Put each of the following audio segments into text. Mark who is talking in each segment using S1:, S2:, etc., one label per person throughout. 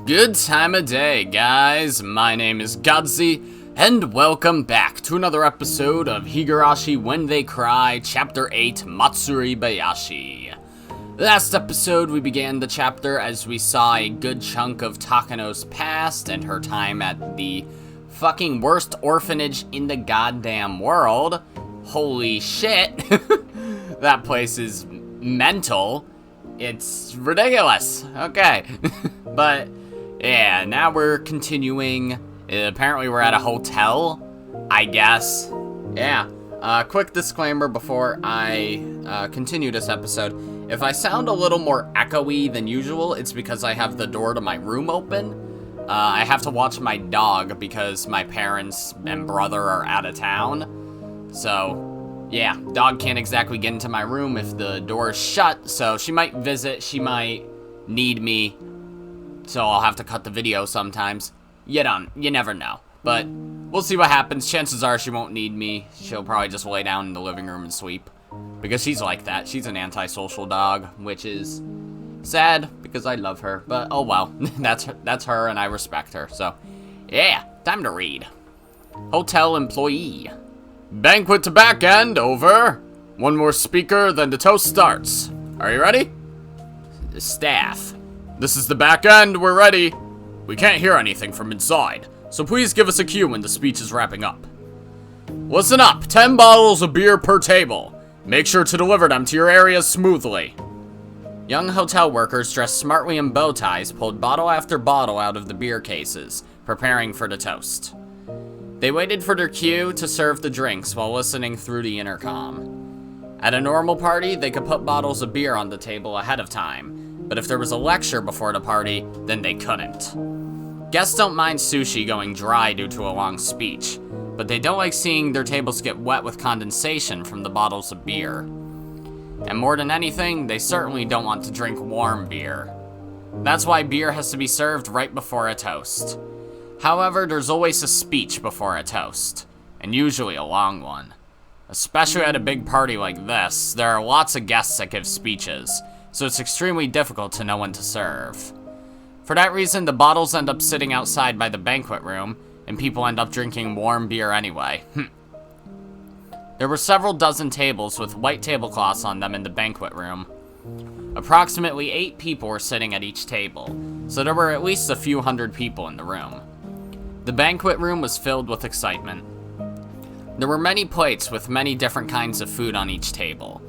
S1: Good time of day, guys. My name is Godzi, and welcome back to another episode of Higurashi When They Cry, Chapter 8 Matsuribayashi. Last episode, we began the chapter as we saw a good chunk of Takano's past and her time at the fucking worst orphanage in the goddamn world. Holy shit. That place is mental. It's ridiculous. Okay. But, yeah, now we're continuing. Apparently we're at a hotel, I guess. Yeah. Quick disclaimer before I continue this episode. If I sound a little more echoey than usual, it's because I have the door to my room open. I have to watch my dog because my parents and brother are out of town. So, yeah, dog can't exactly get into my room if the door is shut, so she might visit, she might need me, so I'll have to cut the video sometimes. You never know. But we'll see what happens. Chances are she won't need me. She'll probably just lay down in the living room and sleep. Because she's like that. She's an antisocial dog, which is sad because I love her. But oh well, that's her and I respect her. So yeah, time to read. Hotel employee. Banquet to back end, over. One more speaker, then the toast starts. Are you ready? The staff. This is the back end, we're ready. We can't hear anything from inside, so please give us a cue when the speech is wrapping up. Listen up, 10 bottles of beer per table. Make sure to deliver them to your areas smoothly. Young hotel workers dressed smartly in bow ties pulled bottle after bottle out of the beer cases, preparing for the toast. They waited for their cue to serve the drinks while listening through the intercom. At a normal party, they could put bottles of beer on the table ahead of time, but if there was a lecture before the party, then they couldn't. Guests don't mind sushi going dry due to a long speech, but they don't like seeing their tables get wet with condensation from the bottles of beer. And more than anything, they certainly don't want to drink warm beer. That's why beer has to be served right before a toast. However, there's always a speech before a toast, and usually a long one. Especially at a big party like this, there are lots of guests that give speeches, so it's extremely difficult to know when to serve. For that reason, the bottles end up sitting outside by the banquet room, and people end up drinking warm beer anyway. There were several dozen tables with white tablecloths on them in the banquet room. Approximately 8 people were sitting at each table, so there were at least a few hundred people in the room. The banquet room was filled with excitement. There were many plates with many different kinds of food on each table.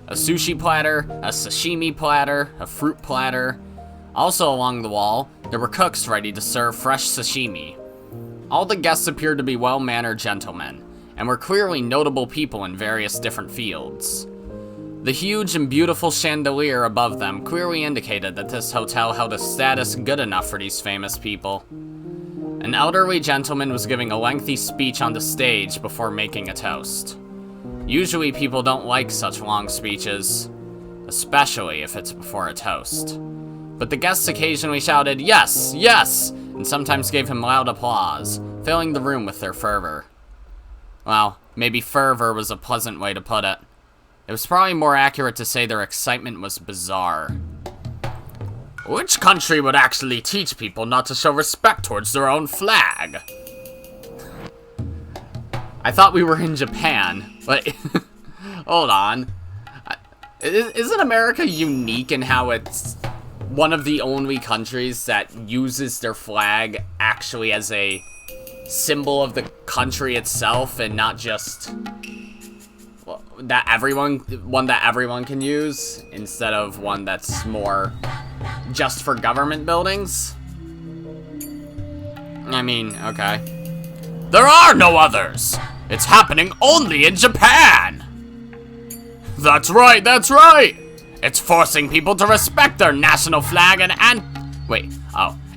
S1: A sushi platter, a sashimi platter, a fruit platter. Also along the wall, there were cooks ready to serve fresh sashimi. All the guests appeared to be well-mannered gentlemen, and were clearly notable people in various different fields. The huge and beautiful chandelier above them clearly indicated that this hotel held a status good enough for these famous people. An elderly gentleman was giving a lengthy speech on the stage before making a toast. Usually people don't like such long speeches, especially if it's before a toast. But the guests occasionally shouted, "Yes, yes!" and sometimes gave him loud applause, filling the room with their fervor. Well, maybe fervor was a pleasant way to put it. It was probably more accurate to say their excitement was bizarre. Which country would actually teach people not to show respect towards their own flag? I thought we were in Japan, but hold on. Isn't America unique in how it's one of the only countries that uses their flag actually as a symbol of the country itself and not just one that everyone can use instead of one that's more just for government buildings? I mean, okay. There are no others! It's happening only in Japan! That's right, that's right! It's forcing people to respect their national flag and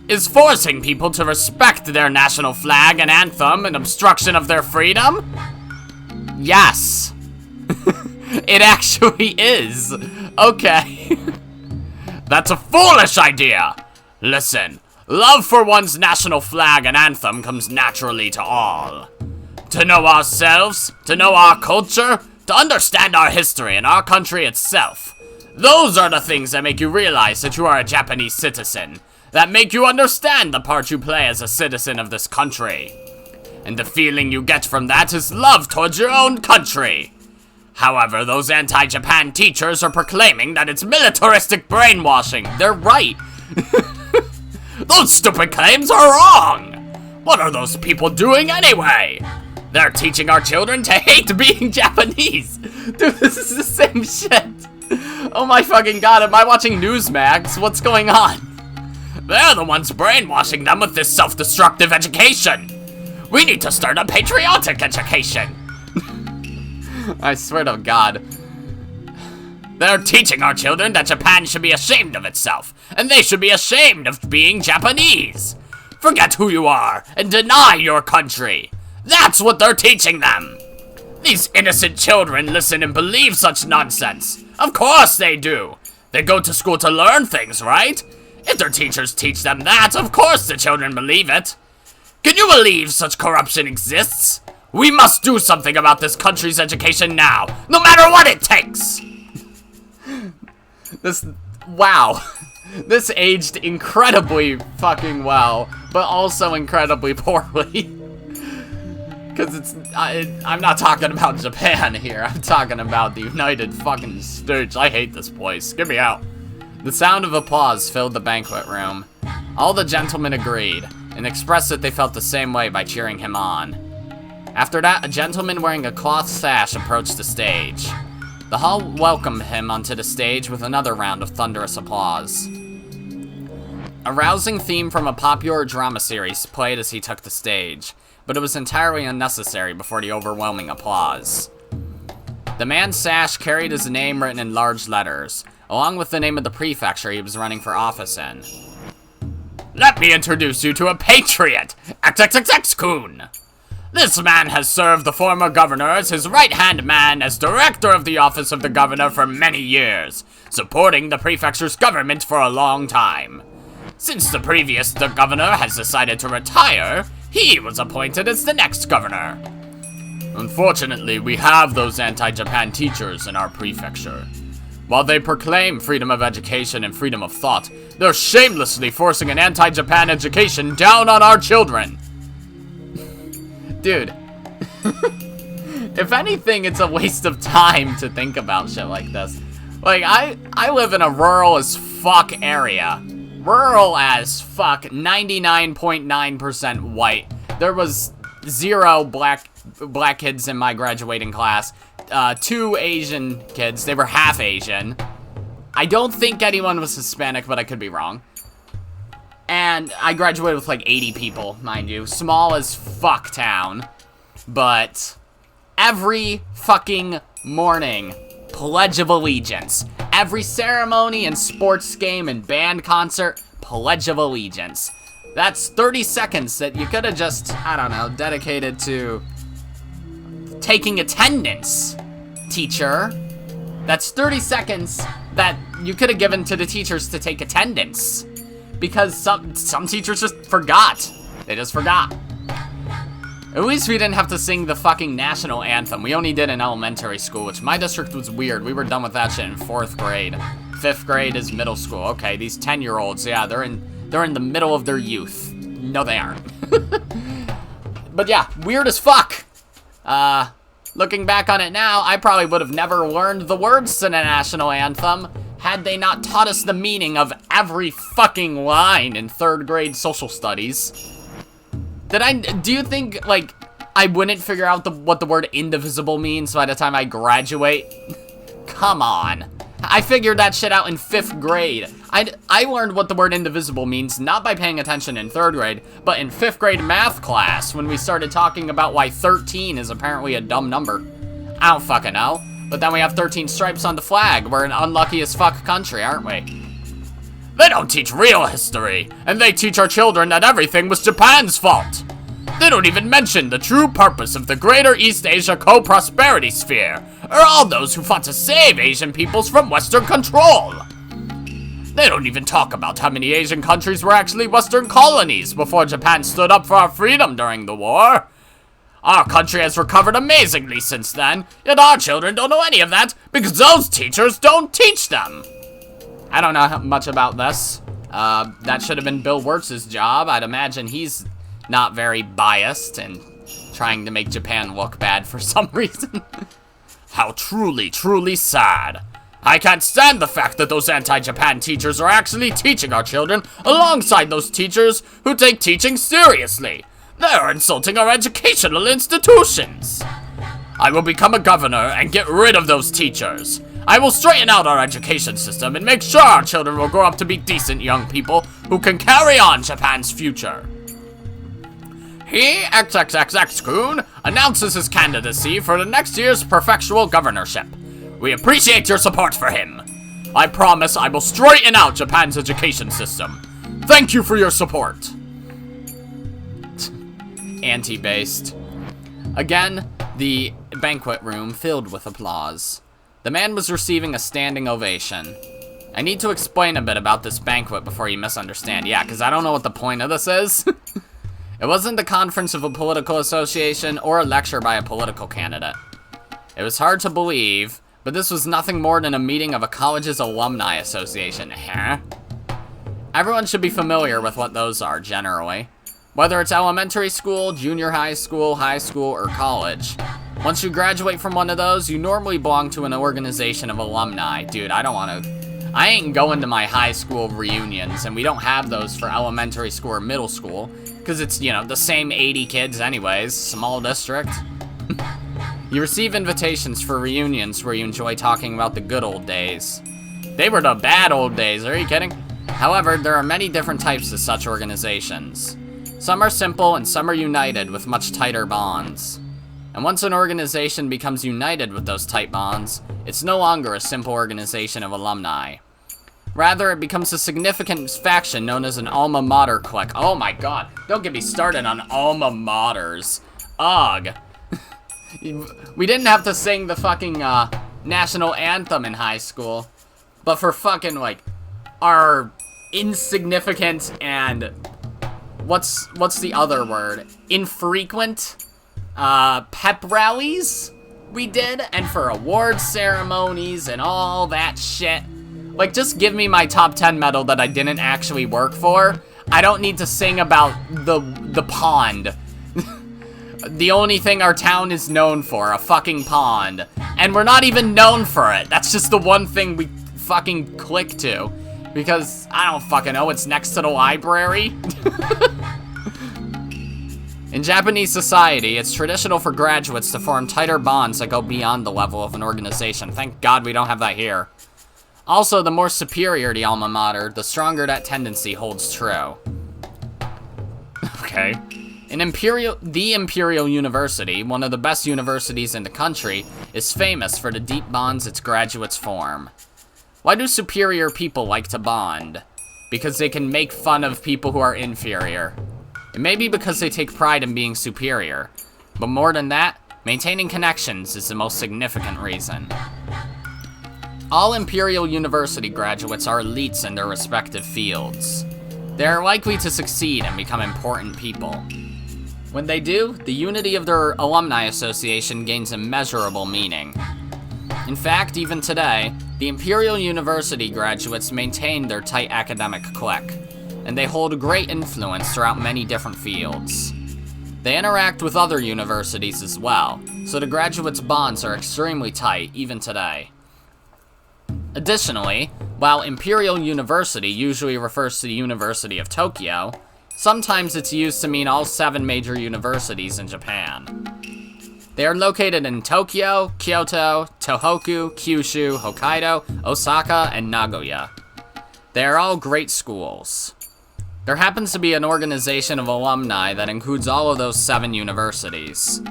S1: is forcing people to respect their national flag and anthem an obstruction of their freedom? Yes. It actually is. Okay. That's a foolish idea! Listen, love for one's national flag and anthem comes naturally to all. To know ourselves, to know our culture, to understand our history and our country itself. Those are the things that make you realize that you are a Japanese citizen. that make you understand the part you play as a citizen of this country. And the feeling you get from that is love towards your own country. However, those anti-Japan teachers are proclaiming that it's militaristic brainwashing. They're right. Those stupid claims are wrong. What are those people doing anyway? They're teaching our children to hate being Japanese. Dude, this is the same shit. Oh my fucking god, am I watching Newsmax? What's going on? They're the ones brainwashing them with this self-destructive education. We need to start a patriotic education. I swear to God. They're teaching our children that Japan should be ashamed of itself, and they should be ashamed of being Japanese. Forget who you are, and deny your country. That's what they're teaching them. These innocent children listen and believe such nonsense. Of course they do. They go to school to learn things, right? If their teachers teach them that, of course the children believe it. Can you believe such corruption exists? We must do something about this country's education now, no matter what it takes! Wow. This aged incredibly fucking well, but also incredibly poorly. Because I'm not talking about Japan here, I'm talking about the United fucking States. I hate this place, get me out. The sound of applause filled the banquet room. All the gentlemen agreed, and expressed that they felt the same way by cheering him on. After that, a gentleman wearing a cloth sash approached the stage. The hall welcomed him onto the stage with another round of thunderous applause. A rousing theme from a popular drama series played as he took the stage, but it was entirely unnecessary before the overwhelming applause. The man's sash carried his name written in large letters, along with the name of the prefecture he was running for office in. Let me introduce you to a patriot, XXX-Kun. This man has served the former governor as his right-hand man as director of the office of the governor for many years, supporting the prefecture's government for a long time. Since the previous governor has decided to retire, he was appointed as the next governor. Unfortunately, we have those anti-Japan teachers in our prefecture. While they proclaim freedom of education and freedom of thought, they're shamelessly forcing an anti-Japan education down on our children. Dude, if anything, it's a waste of time to think about shit like this. Like, I live in a rural as fuck area. Rural as fuck, 99.9% white. There was 0 black kids in my graduating class. 2 Asian kids, they were half Asian. I don't think anyone was Hispanic, but I could be wrong. And I graduated with like 80 people, mind you. Small as fuck town. But every fucking morning, Pledge of Allegiance. Every ceremony and sports game and band concert, Pledge of Allegiance. That's 30 seconds that you could have just, I don't know, dedicated to taking attendance, teacher. That's 30 seconds that you could have given to the teachers to take attendance. Because some teachers just forgot. They just forgot. At least we didn't have to sing the fucking national anthem. We only did in elementary school, which my district was weird. We were done with that shit in 4th grade. 5th grade is middle school. Okay, these 10-year-olds, yeah, they're in the middle of their youth. No, they aren't. But yeah, weird as fuck. Looking back on it now, I probably would have never learned the words to the national anthem had they not taught us the meaning of every fucking line in 3rd grade social studies. Do you think, like, I wouldn't figure out what the word indivisible means by the time I graduate? Come on. I figured that shit out in 5th grade. I learned what the word indivisible means, not by paying attention in 3rd grade, but in 5th grade math class, when we started talking about why 13 is apparently a dumb number. I don't fucking know. But then we have 13 stripes on the flag. We're an unlucky as fuck country, aren't we? They don't teach real history, and they teach our children that everything was Japan's fault. They don't even mention the true purpose of the Greater East Asia Co-Prosperity Sphere, or all those who fought to save Asian peoples from Western control. They don't even talk about how many Asian countries were actually Western colonies before Japan stood up for our freedom during the war. Our country has recovered amazingly since then, yet our children don't know any of that because those teachers don't teach them. I don't know much about this. That should have been Bill Wirtz's job. I'd imagine he's not very biased and trying to make Japan look bad for some reason. How truly, truly sad. I can't stand the fact that those anti-Japan teachers are actually teaching our children alongside those teachers who take teaching seriously. They're insulting our educational institutions. I will become a governor and get rid of those teachers. I will straighten out our education system and make sure our children will grow up to be decent young people who can carry on Japan's future. He, XXXX-kun, announces his candidacy for the next year's prefectural governorship. We appreciate your support for him. I promise I will straighten out Japan's education system. Thank you for your support. Anti-based. Again, the banquet room filled with applause. The man was receiving a standing ovation. I need to explain a bit about this banquet before you misunderstand. Yeah, because I don't know what the point of this is. It wasn't the conference of a political association or a lecture by a political candidate. It was hard to believe, but this was nothing more than a meeting of a college's alumni association. Huh? Everyone should be familiar with what those are, generally. Whether it's elementary school, junior high school, or college. Once you graduate from one of those, you normally belong to an organization of alumni. Dude, I ain't going to my high school reunions, and we don't have those for elementary school or middle school, because it's, you know, the same 80 kids anyways, small district. You receive invitations for reunions where you enjoy talking about the good old days. They were the bad old days, are you kidding? However, there are many different types of such organizations. Some are simple and some are united with much tighter bonds. And once an organization becomes united with those tight bonds, it's no longer a simple organization of alumni. Rather, it becomes a significant faction known as an alma mater clique. Oh my god, don't get me started on alma maters. Ugh. We didn't have to sing the fucking national anthem in high school, but for fucking, like, our insignificant and what's the other word? Infrequent pep rallies we did, and for award ceremonies and all that shit. Like, just give me my top 10 medal that I didn't actually work for. I don't need to sing about the pond. The only thing our town is known for, a fucking pond. And we're not even known for it. That's just the one thing we fucking click to. Because, I don't fucking know, it's next to the library. In Japanese society, it's traditional for graduates to form tighter bonds that go beyond the level of an organization. Thank God we don't have that here. Also, the more superior the alma mater, the stronger that tendency holds true. Okay. The Imperial University, one of the best universities in the country, is famous for the deep bonds its graduates form. Why do superior people like to bond? Because they can make fun of people who are inferior. It may be because they take pride in being superior, but more than that, maintaining connections is the most significant reason. All Imperial University graduates are elites in their respective fields. They are likely to succeed and become important people. When they do, the unity of their alumni association gains immeasurable meaning. In fact, even today, the Imperial University graduates maintain their tight academic clique, and they hold great influence throughout many different fields. They interact with other universities as well, so the graduates' bonds are extremely tight even today. Additionally, while Imperial University usually refers to the University of Tokyo, sometimes it's used to mean all 7 major universities in Japan. They are located in Tokyo, Kyoto, Tohoku, Kyushu, Hokkaido, Osaka, and Nagoya. They are all great schools. There happens to be an organization of alumni that includes all of those 7 universities.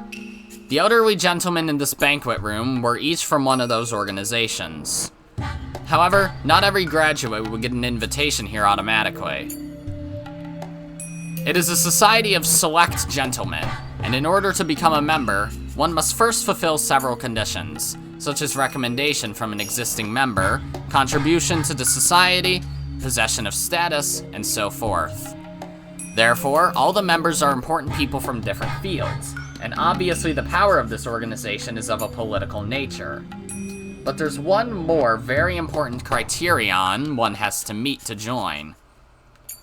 S1: The elderly gentlemen in this banquet room were each from one of those organizations. However, not every graduate would get an invitation here automatically. It is a society of select gentlemen, and in order to become a member, one must first fulfill several conditions, such as recommendation from an existing member, contribution to the society, possession of status, and so forth. Therefore, all the members are important people from different fields, and obviously the power of this organization is of a political nature. But there's one more very important criterion one has to meet to join.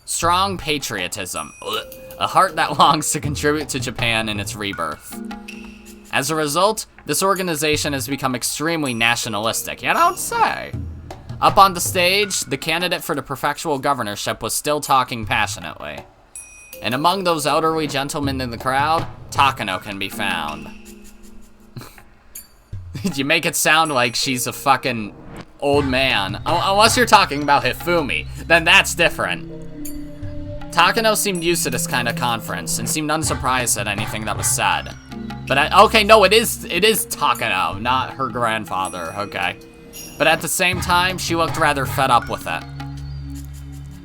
S1: Strong patriotism. Ugh. A heart that longs to contribute to Japan in its rebirth. As a result, this organization has become extremely nationalistic, you don't say. Up on the stage, the candidate for the prefectural governorship was still talking passionately. And among those elderly gentlemen in the crowd, Takano can be found. You make it sound like she's a fucking old man. Unless you're talking about Hifumi, then that's different. Takano seemed used to this kind of conference and seemed unsurprised at anything that was said. But okay, no, it is Takano, not her grandfather, okay. But at the same time, she looked rather fed up with it.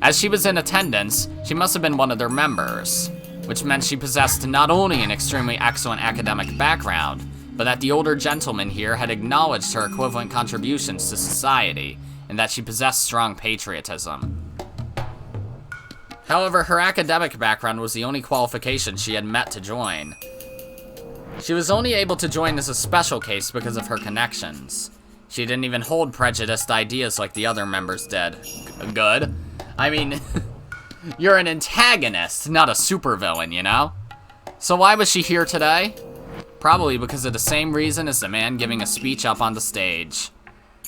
S1: As she was in attendance, she must have been one of their members, which meant she possessed not only an extremely excellent academic background, but that the older gentleman here had acknowledged her equivalent contributions to society, and that she possessed strong patriotism. However, her academic background was the only qualification she had met to join. She was only able to join as a special case because of her connections. She didn't even hold prejudiced ideas like the other members did. Good. I mean, you're an antagonist, not a supervillain, you know? So why was she here today? Probably because of the same reason as the man giving a speech up on the stage.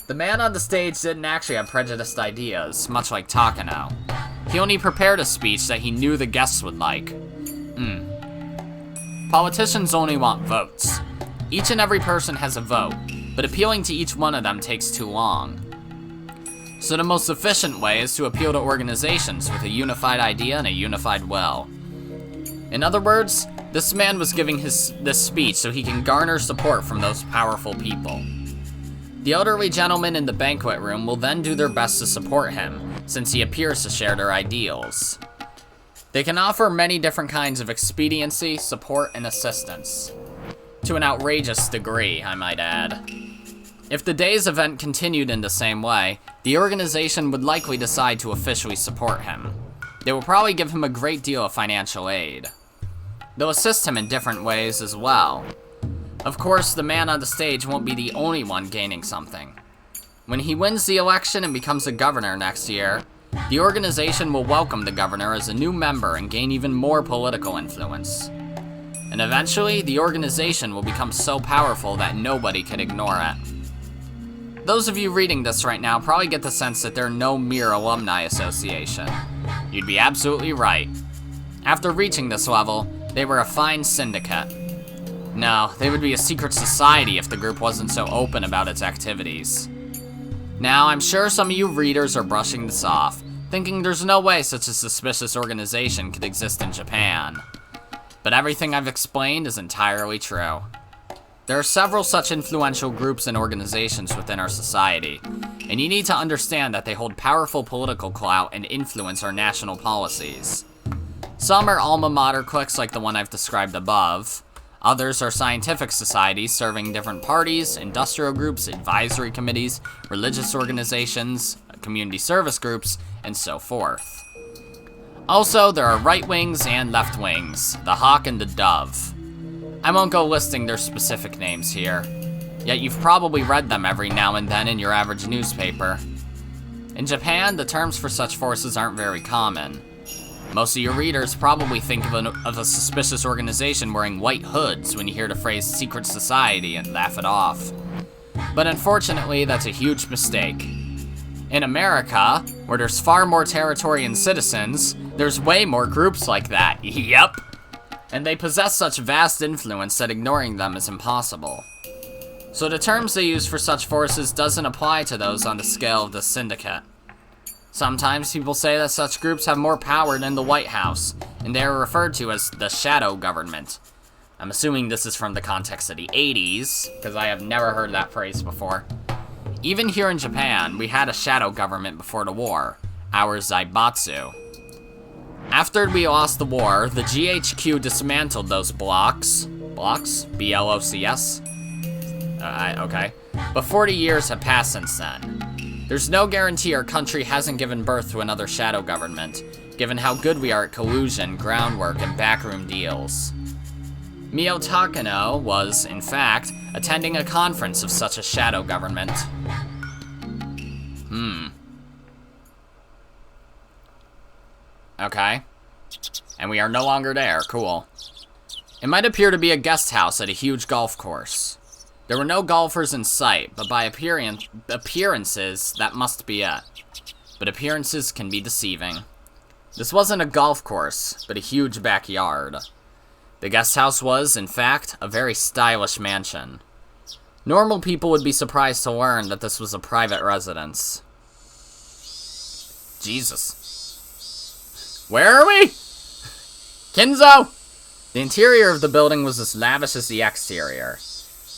S1: The man on the stage didn't actually have prejudiced ideas, much like Takano. He only prepared a speech that he knew the guests would like. Politicians only want votes. Each and every person has a vote, but appealing to each one of them takes too long. So the most efficient way is to appeal to organizations with a unified idea and a unified will. In other words, this man was giving this speech so he can garner support from those powerful people. The elderly gentlemen in the banquet room will then do their best to support him, since he appears to share their ideals. They can offer many different kinds of expediency, support, and assistance. To an outrageous degree, I might add. If the day's event continued in the same way, the organization would likely decide to officially support him. They will probably give him a great deal of financial aid. They'll assist him in different ways as well. Of course, the man on the stage won't be the only one gaining something. When he wins the election and becomes a governor next year, the organization will welcome the governor as a new member and gain even more political influence. And eventually, the organization will become so powerful that nobody can ignore it. Those of you reading this right now probably get the sense that they're no mere alumni association. You'd be absolutely right. After reaching this level, they were a fine syndicate. No, they would be a secret society if the group wasn't so open about its activities. Now, I'm sure some of you readers are brushing this off, thinking there's no way such a suspicious organization could exist in Japan. But everything I've explained is entirely true. There are several such influential groups and organizations within our society, and you need to understand that they hold powerful political clout and influence our national policies. Some are alma mater cliques like the one I've described above. Others are scientific societies serving different parties, industrial groups, advisory committees, religious organizations, community service groups, and so forth. Also, there are right wings and left wings, the hawk and the dove. I won't go listing their specific names here, yet you've probably read them every now and then in your average newspaper. In Japan, the terms for such forces aren't very common. Most of your readers probably think of a suspicious organization wearing white hoods when you hear the phrase secret society and laugh it off. But unfortunately, that's a huge mistake. In America, where there's far more territory and citizens, there's way more groups like that, yep. And they possess such vast influence that ignoring them is impossible. So the terms they use for such forces doesn't apply to those on the scale of the syndicate. Sometimes people say that such groups have more power than the White House, and they are referred to as the shadow government. I'm assuming this is from the context of the 80s, because I have never heard that phrase before. Even here in Japan, we had a shadow government before the war, our Zaibatsu. After we lost the war, the GHQ dismantled those blocks? B-L-O-C-S? Okay. But 40 years have passed since then. There's no guarantee our country hasn't given birth to another shadow government, given how good we are at collusion, groundwork, and backroom deals. Mio Takano was, in fact, attending a conference of such a shadow government. Okay. And we are no longer there. Cool. It might appear to be a guest house at a huge golf course. There were no golfers in sight, but by appearances, that must be it. But appearances can be deceiving. This wasn't a golf course, but a huge backyard. The guest house was, in fact, a very stylish mansion. Normal people would be surprised to learn that this was a private residence. Jesus. Where are we? Kinzo! The interior of the building was as lavish as the exterior.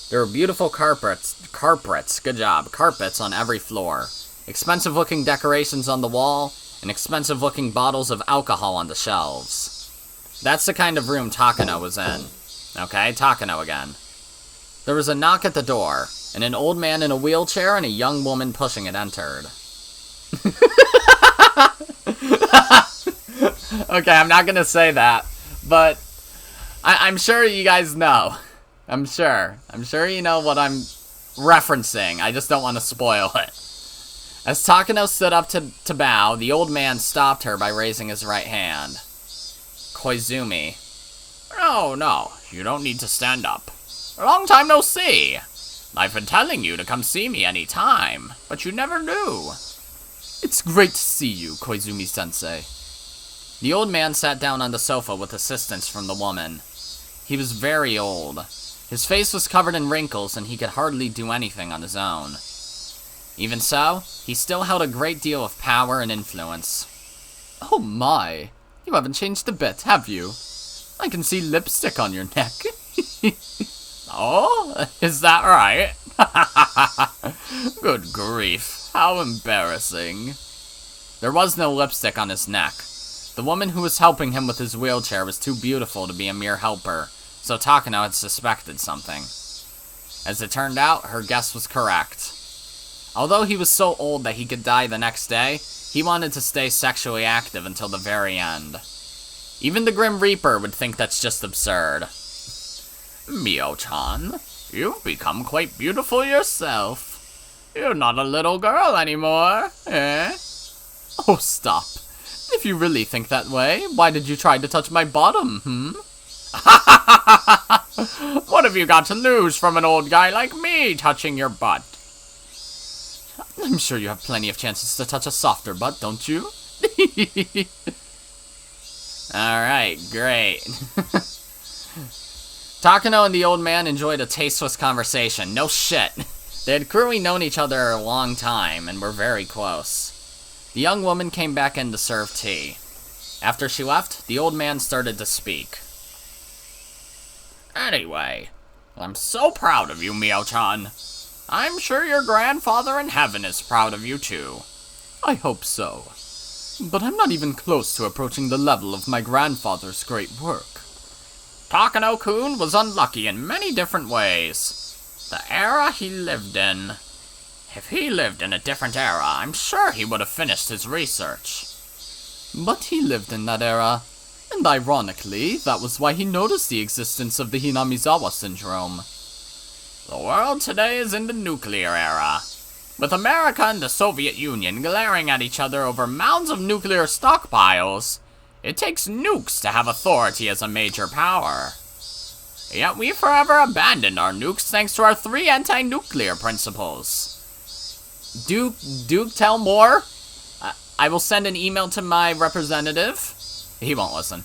S1: There were beautiful carpets, good job, carpets on every floor. Expensive-looking decorations on the wall, and expensive-looking bottles of alcohol on the shelves. That's the kind of room Takano was in. Okay, Takano again. There was a knock at the door, and an old man in a wheelchair and a young woman pushing it entered. Okay, I'm not gonna say that, but I'm sure you guys know. I'm sure you know what I'm referencing. I just don't want to spoil it. As Takano stood up to bow, the old man stopped her by raising his right hand. Koizumi. No, you don't need to stand up. A long time no see. I've been telling you to come see me any time, but you never do. It's great to see you, Koizumi-sensei. The old man sat down on the sofa with assistance from the woman. He was very old. His face was covered in wrinkles, and he could hardly do anything on his own. Even so, he still held a great deal of power and influence. Oh my, you haven't changed a bit, have you? I can see lipstick on your neck. Oh, is that right? Good grief, how embarrassing. There was no lipstick on his neck. The woman who was helping him with his wheelchair was too beautiful to be a mere helper, so Takano had suspected something. As it turned out, her guess was correct. Although he was so old that he could die the next day, he wanted to stay sexually active until the very end. Even the Grim Reaper would think that's just absurd. Mio-chan, you've become quite beautiful yourself. You're not a little girl anymore, eh? Oh, stop. If you really think that way, why did you try to touch my bottom, What have you got to lose from an old guy like me touching your butt? I'm sure you have plenty of chances to touch a softer butt, don't you? Alright, great. Takano and the old man enjoyed a tasteless conversation. No shit. They had clearly known each other a long time and were very close. The young woman came back in to serve tea. After she left, the old man started to speak. Anyway, I'm so proud of you, Mio-chan. I'm sure your grandfather in heaven is proud of you too. I hope so. But I'm not even close to approaching the level of my grandfather's great work. Takano-kun was unlucky in many different ways. The era he lived in. If he lived in a different era, I'm sure he would have finished his research. But he lived in that era, and ironically, that was why he noticed the existence of the Hinamizawa syndrome. The world today is in the nuclear era. With America and the Soviet Union glaring at each other over mounds of nuclear stockpiles, it takes nukes to have authority as a major power. Yet we forever abandoned our nukes thanks to our 3 anti-nuclear principles. Duke, tell more? I will send an email to my representative. He won't listen.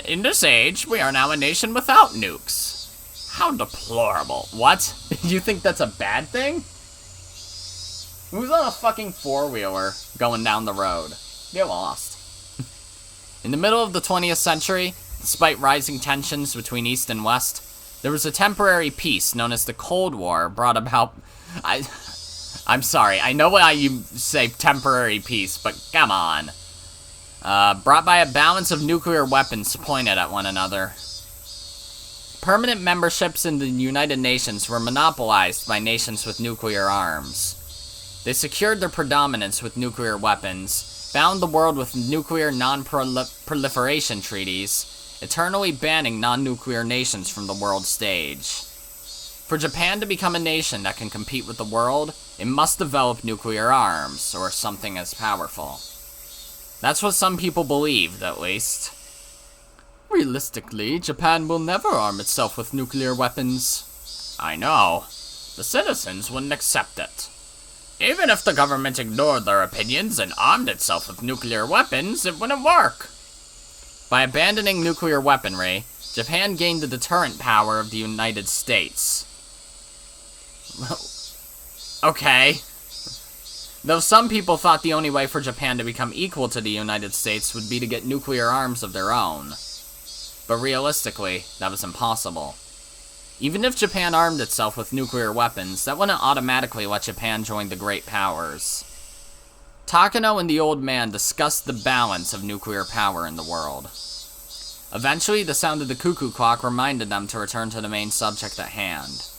S1: In this age, we are now a nation without nukes. How deplorable. What? You think that's a bad thing? Who's on a fucking four-wheeler going down the road? Get lost. In the middle of the 20th century, despite rising tensions between East and West, there was a temporary peace known as the Cold War brought about... I'm sorry, I know why you say temporary peace, but come on. Brought by a balance of nuclear weapons pointed at one another. Permanent memberships in the United Nations were monopolized by nations with nuclear arms. They secured their predominance with nuclear weapons, bound the world with nuclear non-proliferation treaties, eternally banning non-nuclear nations from the world stage. For Japan to become a nation that can compete with the world, it must develop nuclear arms, or something as powerful. That's what some people believed, at least. Realistically, Japan will never arm itself with nuclear weapons. I know. The citizens wouldn't accept it. Even if the government ignored their opinions and armed itself with nuclear weapons, it wouldn't work. By abandoning nuclear weaponry, Japan gained the deterrent power of the United States. Okay. Though some people thought the only way for Japan to become equal to the United States would be to get nuclear arms of their own. But realistically, that was impossible. Even if Japan armed itself with nuclear weapons, that wouldn't automatically let Japan join the great powers. Takano and the old man discussed the balance of nuclear power in the world. Eventually, the sound of the cuckoo clock reminded them to return to the main subject at hand.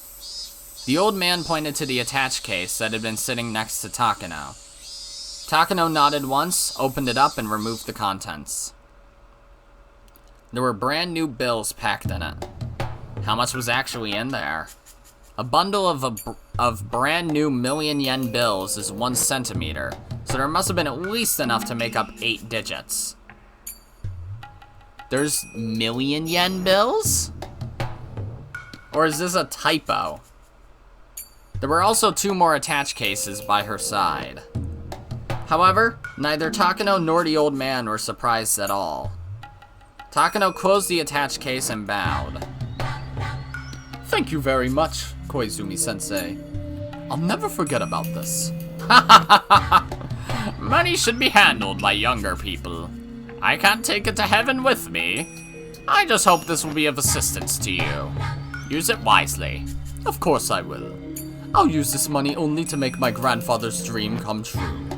S1: The old man pointed to the attached case that had been sitting next to Takano. Takano nodded once, opened it up, and removed the contents. There were brand new bills packed in it. How much was actually in there? A bundle of brand new million-yen bills is 1 centimeter, so there must have been at least enough to make up 8 digits. There's million-yen bills? Or is this a typo? There were also 2 more attached cases by her side. However, neither Takano nor the old man were surprised at all. Takano closed the attached case and bowed. Thank you very much, Koizumi-sensei. I'll never forget about this. Money should be handled by younger people. I can't take it to heaven with me. I just hope this will be of assistance to you. Use it wisely. Of course I will. I'll use this money only to make my grandfather's dream come true.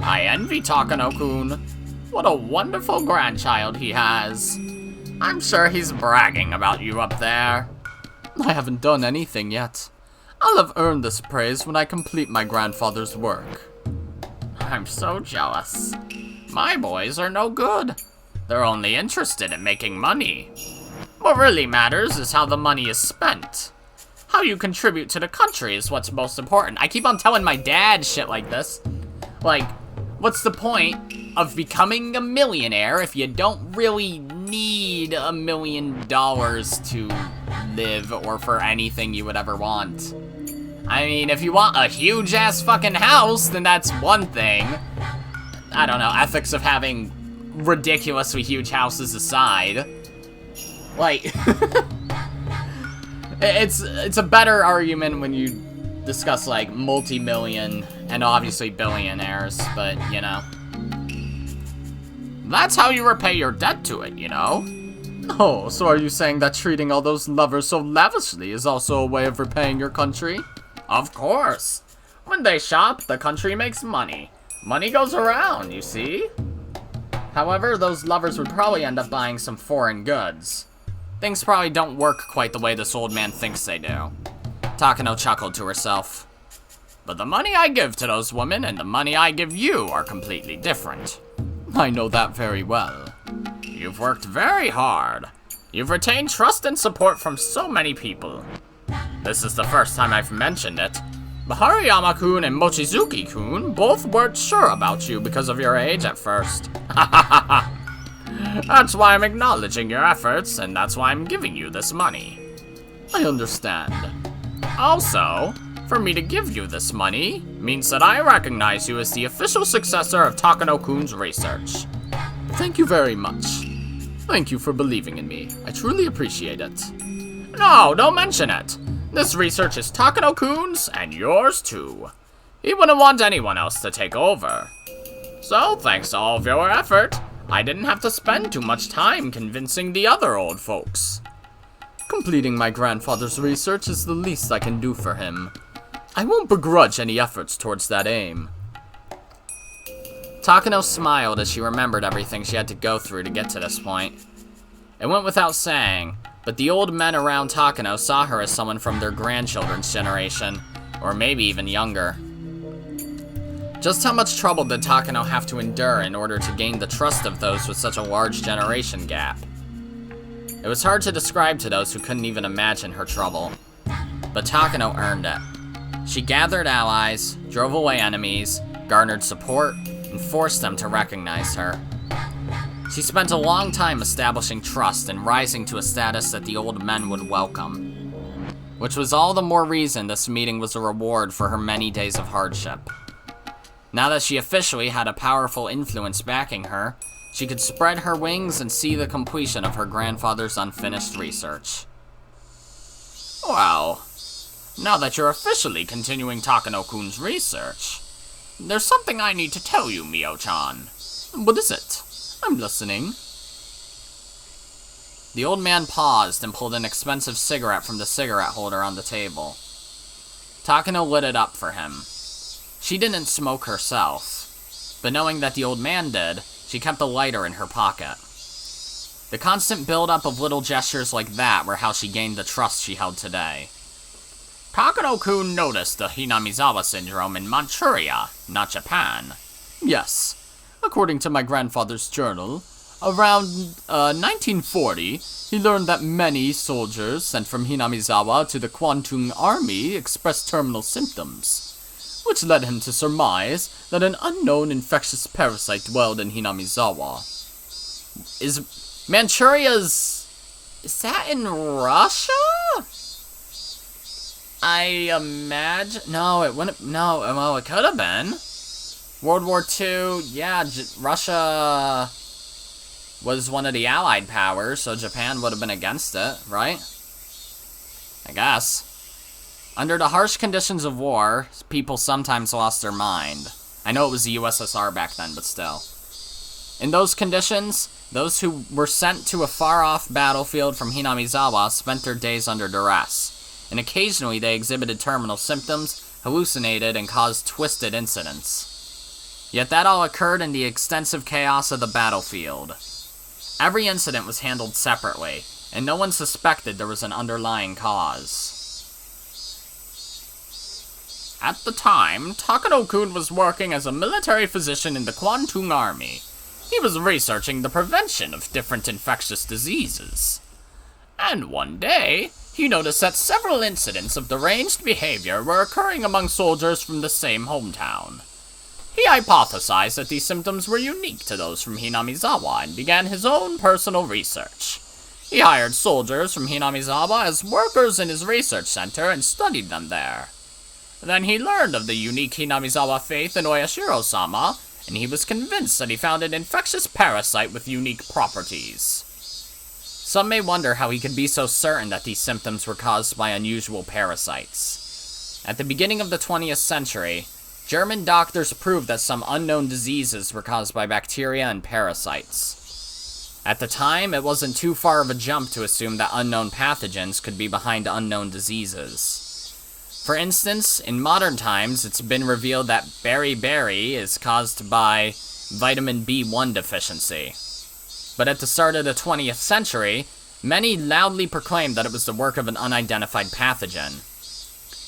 S1: I envy Takano-kun. What a wonderful grandchild he has. I'm sure he's bragging about you up there. I haven't done anything yet. I'll have earned this praise when I complete my grandfather's work. I'm so jealous. My boys are no good. They're only interested in making money. What really matters is how the money is spent. How you contribute to the country is what's most important. I keep on telling my dad shit like this. Like, what's the point of becoming a millionaire if you don't really need $1 million to live or for anything you would ever want? I mean, if you want a huge-ass fucking house, then that's one thing. I don't know, ethics of having ridiculously huge houses aside. Like, it's a better argument when you discuss, like, multi-million and obviously billionaires, but, you know. That's how you repay your debt to it, you know? Oh, so are you saying that treating all those lovers so lavishly is also a way of repaying your country? Of course. When they shop, the country makes money. Money goes around, you see? However, those lovers would probably end up buying some foreign goods. Things probably don't work quite the way this old man thinks they do. Takano chuckled to herself. But the money I give to those women and the money I give you are completely different. I know that very well. You've worked very hard. You've retained trust and support from so many people. This is the first time I've mentioned it. But Hariyama-kun and Mochizuki-kun both weren't sure about you because of your age at first. That's why I'm acknowledging your efforts, and that's why I'm giving you this money. I understand. Also, for me to give you this money means that I recognize you as the official successor of Takano-kun's research. Thank you very much. Thank you for believing in me. I truly appreciate it. No, don't mention it. This research is Takano-kun's and yours too. He wouldn't want anyone else to take over. So, thanks to all of your effort, I didn't have to spend too much time convincing the other old folks. Completing my grandfather's research is the least I can do for him. I won't begrudge any efforts towards that aim. Takano smiled as she remembered everything she had to go through to get to this point. It went without saying, but the old men around Takano saw her as someone from their grandchildren's generation, or maybe even younger. Just how much trouble did Takano have to endure in order to gain the trust of those with such a large generation gap? It was hard to describe to those who couldn't even imagine her trouble. But Takano earned it. She gathered allies, drove away enemies, garnered support, and forced them to recognize her. She spent a long time establishing trust and rising to a status that the old men would welcome, which was all the more reason this meeting was a reward for her many days of hardship. Now that she officially had a powerful influence backing her, she could spread her wings and see the completion of her grandfather's unfinished research. Well, now that you're officially continuing Takano-kun's research, there's something I need to tell you, Mio-chan. What is it? I'm listening. The old man paused and pulled an expensive cigarette from the cigarette holder on the table. Takano lit it up for him. She didn't smoke herself, but knowing that the old man did, she kept a lighter in her pocket. The constant build-up of little gestures like that were how she gained the trust she held today. Takano-kun noticed the Hinamizawa syndrome in Manchuria, not Japan. Yes. According to my grandfather's journal, around 1940, he learned that many soldiers sent from Hinamizawa to the Kwantung Army expressed terminal symptoms, which led him to surmise that an unknown infectious parasite dwelled in Hinamizawa. Is that in Russia? I imagine... No, it wouldn't... No, well, it could have been. World War II, yeah, Russia was one of the Allied powers, so Japan would have been against it, right? I guess. Under the harsh conditions of war, people sometimes lost their mind. I know it was the USSR back then, but still. In those conditions, those who were sent to a far-off battlefield from Hinamizawa spent their days under duress, and occasionally they exhibited terminal symptoms, hallucinated, and caused twisted incidents. Yet that all occurred in the extensive chaos of the battlefield. Every incident was handled separately, and no one suspected there was an underlying cause. At the time, Takano-kun was working as a military physician in the Kwantung Army. He was researching the prevention of different infectious diseases. And one day, he noticed that several incidents of deranged behavior were occurring among soldiers from the same hometown. He hypothesized that these symptoms were unique to those from Hinamizawa and began his own personal research. He hired soldiers from Hinamizawa as workers in his research center and studied them there. Then he learned of the unique Hinamizawa faith in Oyashiro-sama, and he was convinced that he found an infectious parasite with unique properties. Some may wonder how he could be so certain that these symptoms were caused by unusual parasites. At the beginning of the 20th century, German doctors proved that some unknown diseases were caused by bacteria and parasites. At the time, it wasn't too far of a jump to assume that unknown pathogens could be behind unknown diseases. For instance, in modern times, it's been revealed that beriberi is caused by vitamin B1 deficiency. But at the start of the 20th century, many loudly proclaimed that it was the work of an unidentified pathogen.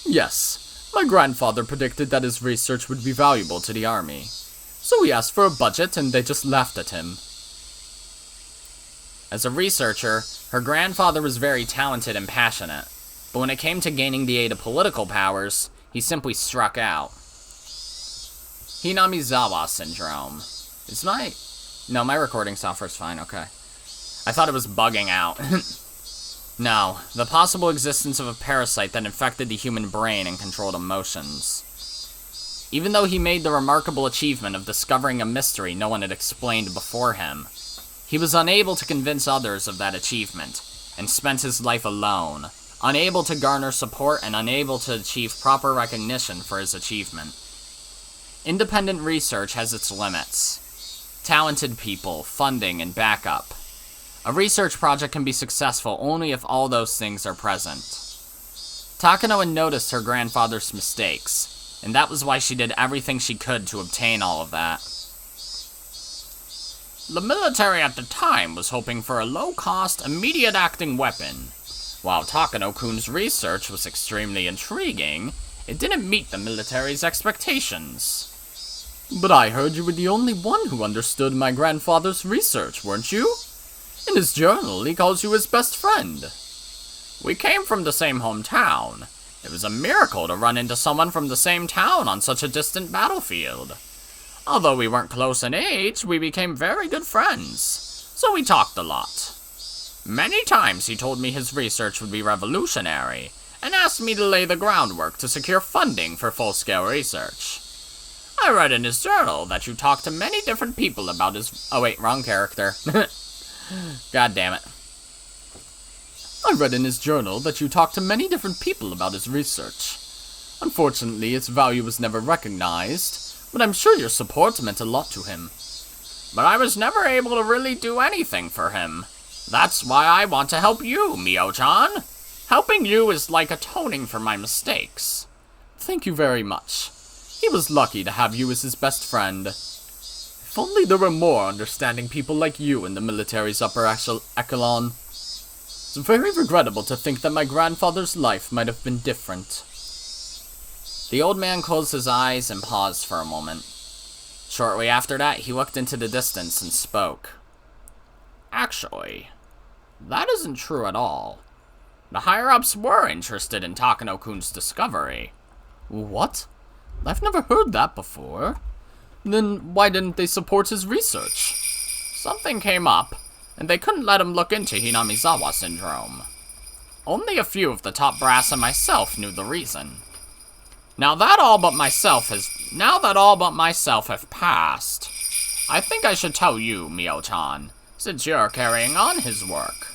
S1: Yes. My grandfather predicted that his research would be valuable to the army. So he asked for a budget and they just laughed at him. As a researcher, her grandfather was very talented and passionate, but when it came to gaining the aid of political powers, he simply struck out. Hinamizawa syndrome. My recording software's fine, okay. I thought it was bugging out. No, the possible existence of a parasite that infected the human brain and controlled emotions. Even though he made the remarkable achievement of discovering a mystery no one had explained before him, he was unable to convince others of that achievement, and spent his life alone, unable to garner support and unable to achieve proper recognition for his achievement. Independent research has its limits. Talented people, funding, and backup. A research project can be successful only if all those things are present. Takano had noticed her grandfather's mistakes, and that was why she did everything she could to obtain all of that. The military at the time was hoping for a low-cost, immediate-acting weapon. While Takano-kun's research was extremely intriguing, it didn't meet the military's expectations. But I heard you were the only one who understood my grandfather's research, weren't you? In his journal, he calls you his best friend. We came from the same hometown, It was a miracle to run into someone from the same town on such a distant battlefield. Although we weren't close in age, we became very good friends, so we talked a lot. Many times he told me his research would be revolutionary, and asked me to lay the groundwork to secure funding for full-scale research. I read in his journal that you talked to many different people about his... Oh wait, wrong character. God damn it. I read in his journal that you talked to many different people about his research. Unfortunately, its value was never recognized, but I'm sure your support meant a lot to him. But I was never able to really do anything for him. That's why I want to help you, Mio-chan. Helping you is like atoning for my mistakes. Thank you very much. He was lucky to have you as his best friend. If only there were more understanding people like you in the military's upper echelon. It's very regrettable to think that my grandfather's life might have been different. The old man closed his eyes and paused for a moment. Shortly after that, he looked into the distance and spoke. Actually, that isn't true at all. The higher-ups were interested in Takano-kun's discovery. What? I've never heard that before. Then why didn't they support his research? Something came up, and they couldn't let him look into Hinamizawa syndrome. Only a few of the top brass and myself knew the reason. Now that all but myself have passed, I think I should tell you, Mio-chan, since you're carrying on his work.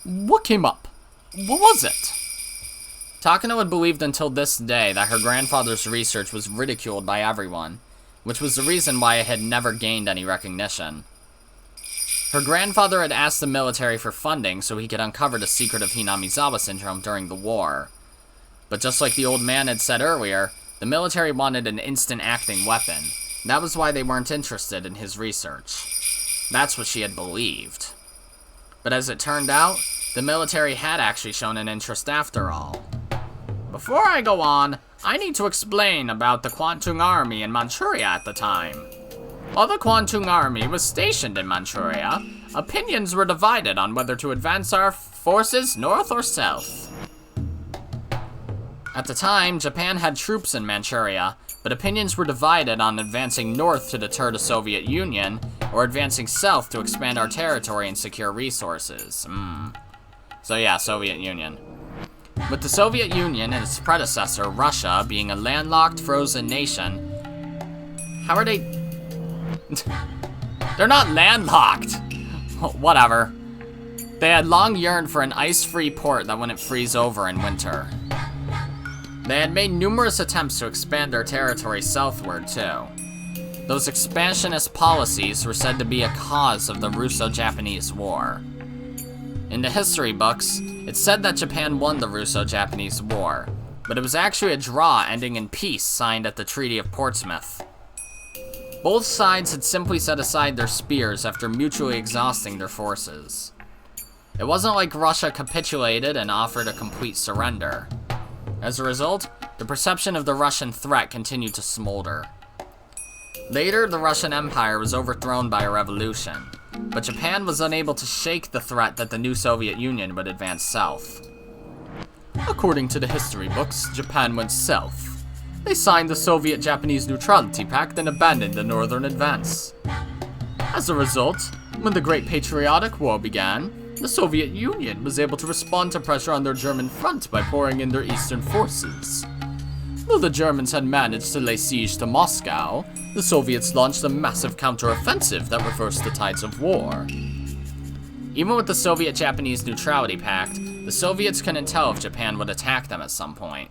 S1: What came up? What was it? Takano had believed until this day that her grandfather's research was ridiculed by everyone, which was the reason why it had never gained any recognition. Her grandfather had asked the military for funding so he could uncover the secret of Hinamizawa syndrome during the war. But just like the old man had said earlier, the military wanted an instant-acting weapon. That was why they weren't interested in his research. That's what she had believed. But as it turned out, the military had actually shown an interest after all. Before I go on, I need to explain about the Kwantung Army in Manchuria at the time. While the Kwantung Army was stationed in Manchuria, opinions were divided on whether to advance our forces north or south. At the time, Japan had troops in Manchuria, but opinions were divided on advancing north to deter the Soviet Union, or advancing south to expand our territory and secure resources. So yeah, Soviet Union. With the Soviet Union and its predecessor, Russia, being a landlocked, frozen nation, how are they... They're not landlocked! Whatever. They had long yearned for an ice-free port that wouldn't freeze over in winter. They had made numerous attempts to expand their territory southward, too. Those expansionist policies were said to be a cause of the Russo-Japanese War. In the history books, it said that Japan won the Russo-Japanese War, but it was actually a draw ending in peace signed at the Treaty of Portsmouth. Both sides had simply set aside their spears after mutually exhausting their forces. It wasn't like Russia capitulated and offered a complete surrender. As a result, the perception of the Russian threat continued to smolder. Later, the Russian Empire was overthrown by a revolution, but Japan was unable to shake the threat that the new Soviet Union would advance south. According to the history books, Japan went south. They signed the Soviet-Japanese Neutrality Pact and abandoned the northern advance. As a result, when the Great Patriotic War began, the Soviet Union was able to respond to pressure on their German front by pouring in their eastern forces. Though the Germans had managed to lay siege to Moscow, the Soviets launched a massive counteroffensive that reversed the tides of war. Even with the Soviet-Japanese Neutrality Pact, the Soviets couldn't tell if Japan would attack them at some point.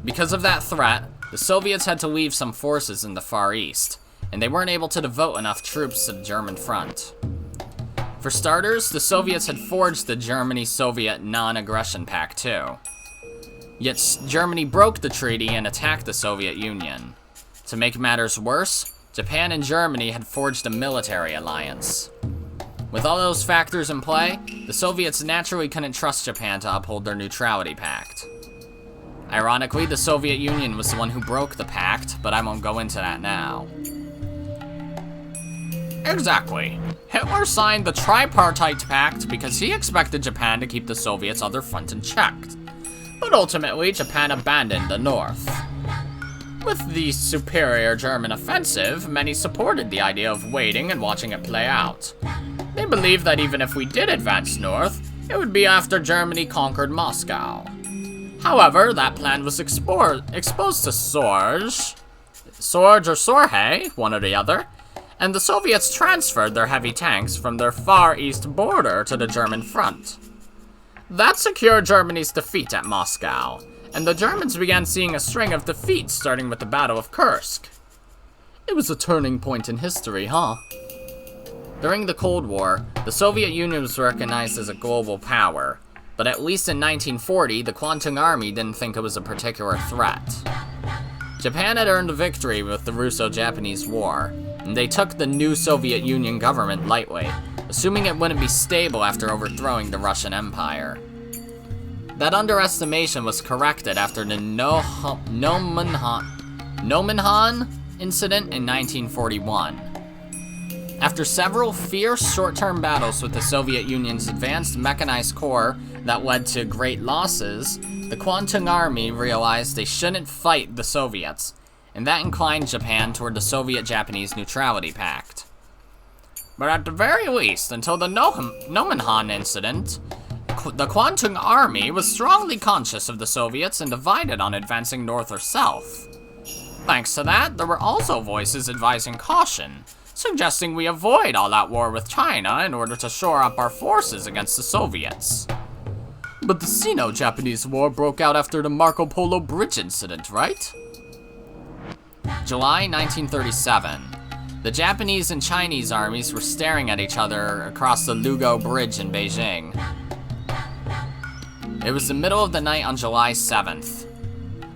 S1: Because of that threat, the Soviets had to leave some forces in the Far East, and they weren't able to devote enough troops to the German front. For starters, the Soviets had forged the Germany-Soviet Non-Aggression Pact too. Yet Germany broke the treaty and attacked the Soviet Union. To make matters worse, Japan and Germany had forged a military alliance. With all those factors in play, the Soviets naturally couldn't trust Japan to uphold their neutrality pact. Ironically, the Soviet Union was the one who broke the pact, but I won't go into that now. Exactly. Hitler signed the Tripartite Pact because he expected Japan to keep the Soviets' other front in check. but ultimately Japan abandoned the north. With the superior German offensive, many supported the idea of waiting and watching it play out. They believed that even if we did advance north, it would be after Germany conquered Moscow. However, that plan was exposed to Sorge or Sorge, one or the other, and the Soviets transferred their heavy tanks from their far east border to the German front. That secured Germany's defeat at Moscow, and the Germans began seeing a string of defeats starting with the Battle of Kursk. It was a turning point in history, huh? During the Cold War, the Soviet Union was recognized as a global power, but at least in 1940, the Kwantung Army didn't think it was a particular threat. Japan had earned a victory with the Russo-Japanese War, and they took the new Soviet Union government lightly, assuming it wouldn't be stable after overthrowing the Russian Empire. That underestimation was corrected after the Nomonhan incident in 1941. After several fierce short-term battles with the Soviet Union's advanced mechanized corps that led to great losses, the Kwantung Army realized they shouldn't fight the Soviets, and that inclined Japan toward the Soviet-Japanese Neutrality Pact. But at the very least, until the Nomonhan incident, the Kwantung Army was strongly conscious of the Soviets and divided on advancing north or south. Thanks to that, there were also voices advising caution, suggesting we avoid all-out war with China in order to shore up our forces against the Soviets. But the Sino-Japanese War broke out after the Marco Polo Bridge incident, right? July 1937. The Japanese and Chinese armies were staring at each other across the Lugo Bridge in Beijing. It was the middle of the night on July 7th.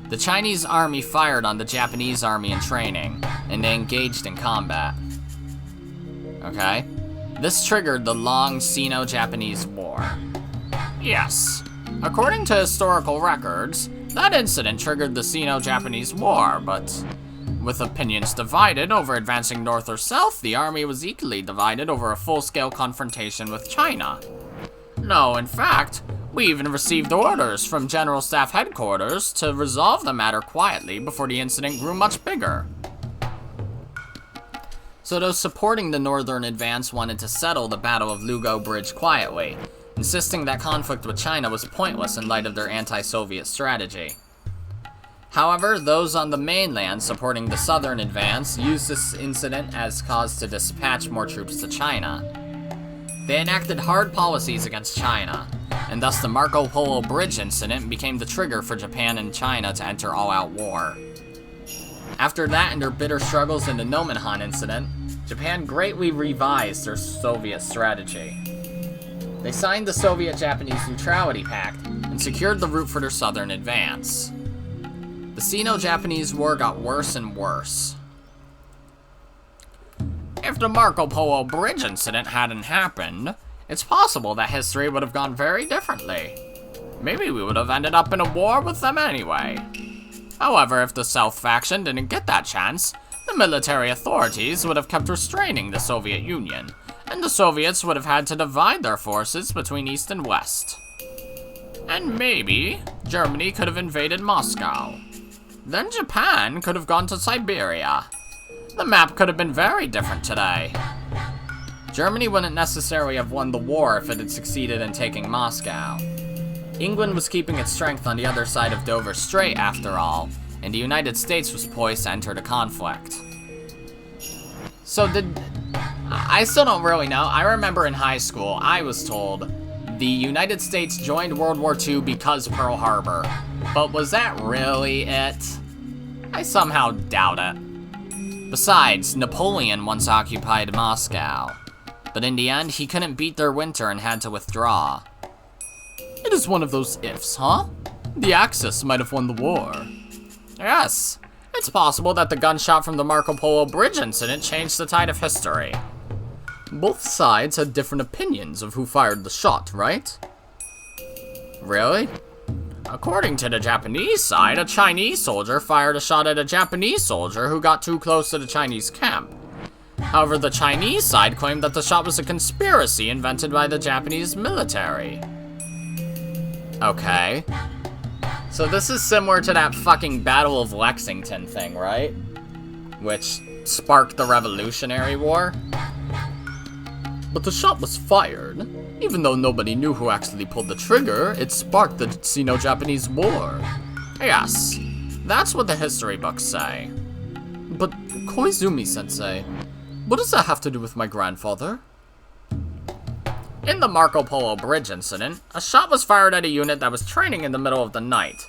S1: The Chinese army fired on the Japanese army in training, and they engaged in combat. Okay? This triggered the long Sino-Japanese War. Yes. According to historical records, that incident triggered the Sino-Japanese War, but with opinions divided over advancing north or south, the army was equally divided over a full-scale confrontation with China. No, in fact, we even received orders from General Staff Headquarters to resolve the matter quietly before the incident grew much bigger. So those supporting the northern advance wanted to settle the Battle of Lugo Bridge quietly, insisting that conflict with China was pointless in light of their anti-Soviet strategy. However, those on the mainland supporting the southern advance used this incident as cause to dispatch more troops to China. They enacted hard policies against China, and thus the Marco Polo Bridge incident became the trigger for Japan and China to enter all-out war. After that and their bitter struggles in the Nomonhan incident, Japan greatly revised their Soviet strategy. They signed the Soviet-Japanese Neutrality Pact and secured the route for their southern advance. The Sino-Japanese War got worse and worse. If the Marco Polo Bridge incident hadn't happened, it's possible that history would have gone very differently. Maybe we would have ended up in a war with them anyway. However, if the South faction didn't get that chance, the military authorities would have kept restraining the Soviet Union, and the Soviets would have had to divide their forces between East and West. And maybe Germany could have invaded Moscow. Then Japan could have gone to Siberia. The map could have been very different today. Germany wouldn't necessarily have won the war if it had succeeded in taking Moscow. England was keeping its strength on the other side of Dover Strait after all, and the United States was poised to enter the conflict. So I still don't really know. I remember in high school, I was told the United States joined World War II because Pearl Harbor. But was that really it? I somehow doubt it. Besides, Napoleon once occupied Moscow. But in the end, he couldn't beat their winter and had to withdraw. It is one of those ifs, huh? The Axis might have won the war. Yes, it's possible that the gunshot from the Marco Polo Bridge incident changed the tide of history. Both sides had different opinions of who fired the shot, right? Really? According to the Japanese side, a Chinese soldier fired a shot at a Japanese soldier who got too close to the Chinese camp. However, the Chinese side claimed that the shot was a conspiracy invented by the Japanese military. Okay. So this is similar to that fucking Battle of Lexington thing, right? Which sparked the Revolutionary War. But the shot was fired. Even though nobody knew who actually pulled the trigger, it sparked the Sino-Japanese War. Yes, that's what the history books say. But Koizumi-sensei, what does that have to do with my grandfather? In the Marco Polo Bridge incident, a shot was fired at a unit that was training in the middle of the night.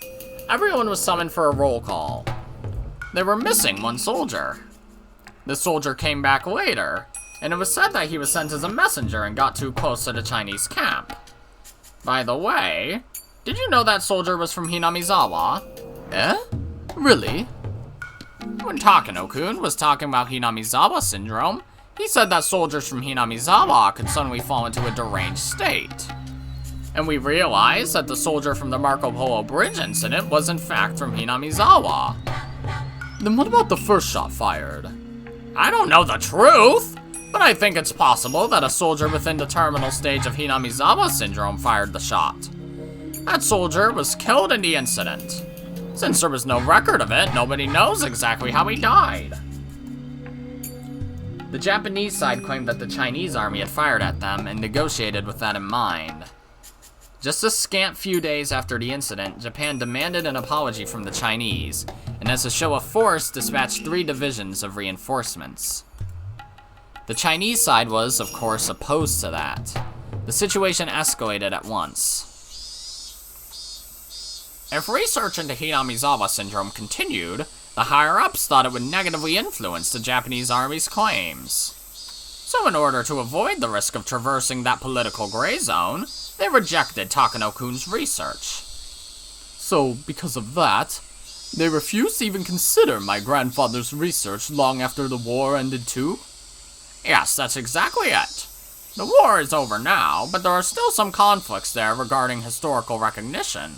S1: Everyone was summoned for a roll call. They were missing one soldier. The soldier came back later, and it was said that he was sent as a messenger and got too close to the Chinese camp. By the way, did you know that soldier was from Hinamizawa? Eh? Really? When Takano-kun was talking about Hinamizawa syndrome, he said that soldiers from Hinamizawa could suddenly fall into a deranged state. And we realized that the soldier from the Marco Polo Bridge incident was in fact from Hinamizawa. Then what about the first shot fired? I don't know the truth, but I think it's possible that a soldier within the terminal stage of Hinamizawa syndrome fired the shot. That soldier was killed in the incident. Since there was no record of it, nobody knows exactly how he died. The Japanese side claimed that the Chinese army had fired at them and negotiated with that in mind. Just a scant few days after the incident, Japan demanded an apology from the Chinese, and as a show of force, dispatched 3 divisions of reinforcements. The Chinese side was, of course, opposed to that. The situation escalated at once. If research into Hinamizawa syndrome continued, the higher-ups thought it would negatively influence the Japanese army's claims. So in order to avoid the risk of traversing that political gray zone, they rejected Takano-kun's research. So, because of that, they refused to even consider my grandfather's research long after the war ended too? Yes, that's exactly it. The war is over now, but there are still some conflicts there regarding historical recognition.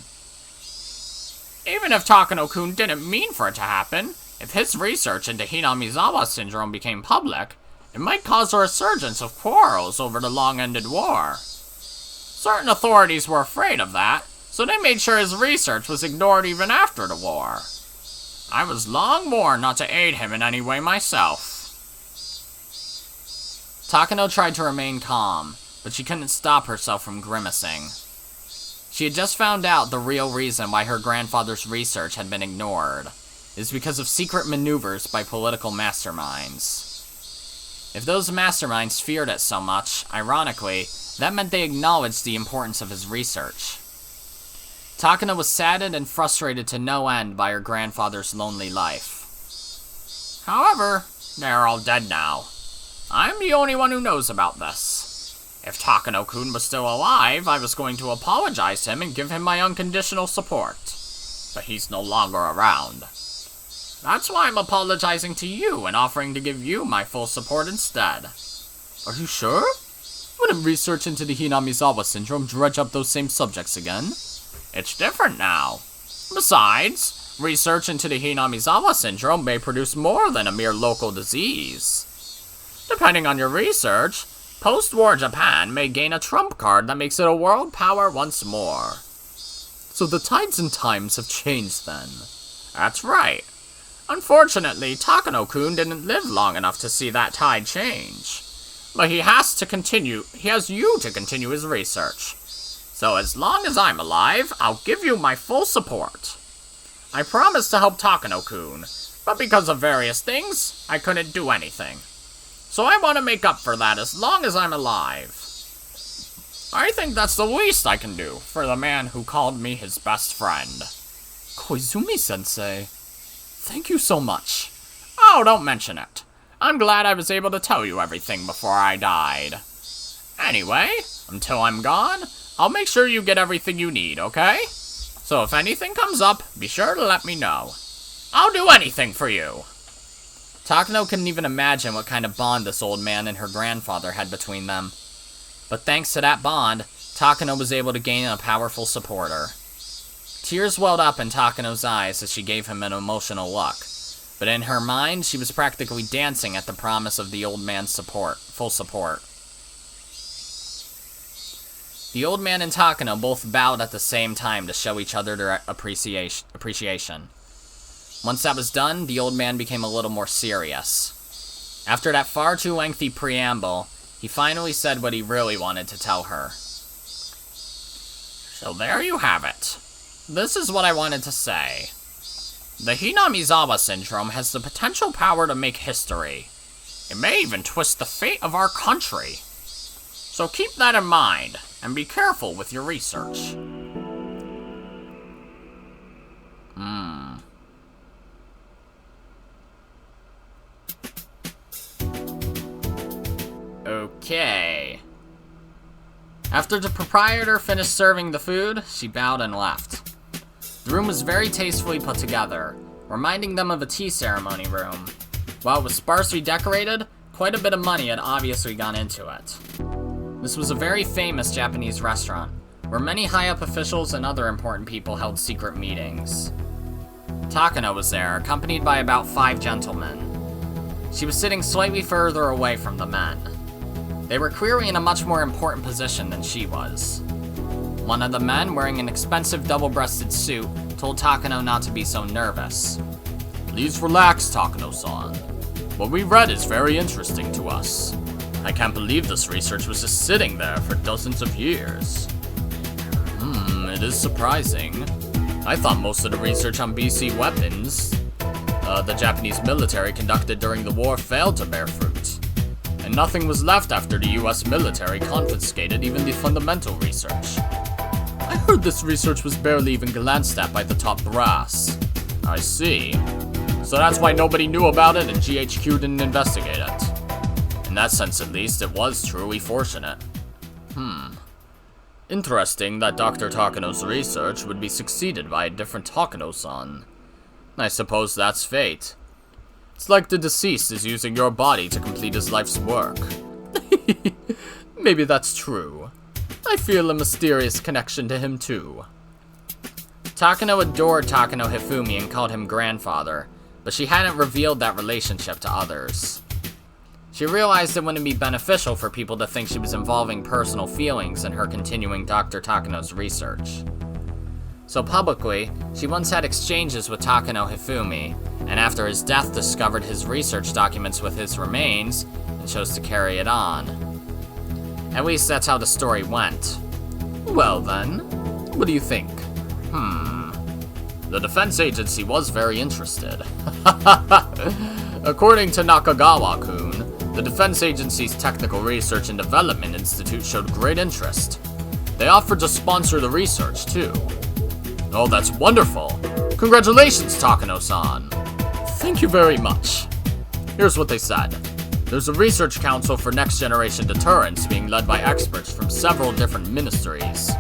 S1: Even if Takano-kun didn't mean for it to happen, if his research into Hinamizawa syndrome became public, it might cause a resurgence of quarrels over the long-ended war. Certain authorities were afraid of that, so they made sure his research was ignored even after the war. I was long warned not to aid him in any way myself. Takano tried to remain calm, but she couldn't stop herself from grimacing. She had just found out the real reason why her grandfather's research had been ignored is because of secret maneuvers by political masterminds. If those masterminds feared it so much, ironically, that meant they acknowledged the importance of his research. Takano was saddened and frustrated to no end by her grandfather's lonely life. However, they are all dead now. I'm the only one who knows about this. If Takano-kun was still alive, I was going to apologize to him and give him my unconditional support. But he's no longer around. That's why I'm apologizing to you and offering to give you my full support instead. Are you sure? Wouldn't research into the Hinamizawa syndrome dredge up those same subjects again? It's different now. Besides, research into the Hinamizawa syndrome may produce more than a mere local disease. Depending on your research, post-war Japan may gain a trump card that makes it a world power once more. So the tides and times have changed then? That's right. Unfortunately, Takano-kun didn't live long enough to see that tide change. But he has you to continue his research. So as long as I'm alive, I'll give you my full support. I promised to help Takano-kun, but because of various things, I couldn't do anything. So I want to make up for that as long as I'm alive. I think that's the least I can do for the man who called me his best friend. Koizumi-sensei, thank you so much. Oh, don't mention it. I'm glad I was able to tell you everything before I died. Anyway, until I'm gone, I'll make sure you get everything you need, okay? So if anything comes up, be sure to let me know. I'll do anything for you. Takano couldn't even imagine what kind of bond this old man and her grandfather had between them. But thanks to that bond, Takano was able to gain a powerful supporter. Tears welled up in Takano's eyes as she gave him an emotional look, but in her mind, she was practically dancing at the promise of the old man's full support. The old man and Takano both bowed at the same time to show each other their appreciation. Once that was done, the old man became a little more serious. After that far too lengthy preamble, he finally said what he really wanted to tell her. So there you have it. This is what I wanted to say. The Hinamizawa syndrome has the potential power to make history. It may even twist the fate of our country. So keep that in mind, and be careful with your research. Okay. After the proprietor finished serving the food, she bowed and left. The room was very tastefully put together, reminding them of a tea ceremony room. While it was sparsely decorated, quite a bit of money had obviously gone into it. This was a very famous Japanese restaurant, where many high-up officials and other important people held secret meetings. Takano was there, accompanied by about 5 gentlemen. She was sitting slightly further away from the men. They were clearly in a much more important position than she was. One of the men, wearing an expensive double-breasted suit, told Takano not to be so nervous. Please relax, Takano-san. What we read is very interesting to us. I can't believe this research was just sitting there for dozens of years. It is surprising. I thought most of the research on BC weapons the Japanese military conducted during the war failed to bear fruit. And nothing was left after the US military confiscated even the fundamental research. I heard this research was barely even glanced at by the top brass. I see. So that's why nobody knew about it and GHQ didn't investigate it. In that sense at least, it was truly fortunate. Interesting that Dr. Takano's research would be succeeded by a different Takano-san. I suppose that's fate. It's like the deceased is using your body to complete his life's work. Maybe that's true. I feel a mysterious connection to him too. Takano adored Takano Hifumi and called him grandfather, but she hadn't revealed that relationship to others. She realized it wouldn't be beneficial for people to think she was involving personal feelings in her continuing Dr. Takano's research. So publicly, she once had exchanges with Takano Hifumi, and after his death discovered his research documents with his remains, and chose to carry it on. At least that's how the story went. Well then, what do you think? The defense agency was very interested. According to Nakagawa-kun, the defense agency's Technical Research and Development Institute showed great interest. They offered to sponsor the research, too. Oh, that's wonderful! Congratulations, Takano-san! Thank you very much. Here's what they said. There's a research council for next-generation deterrence being led by experts from several different ministries.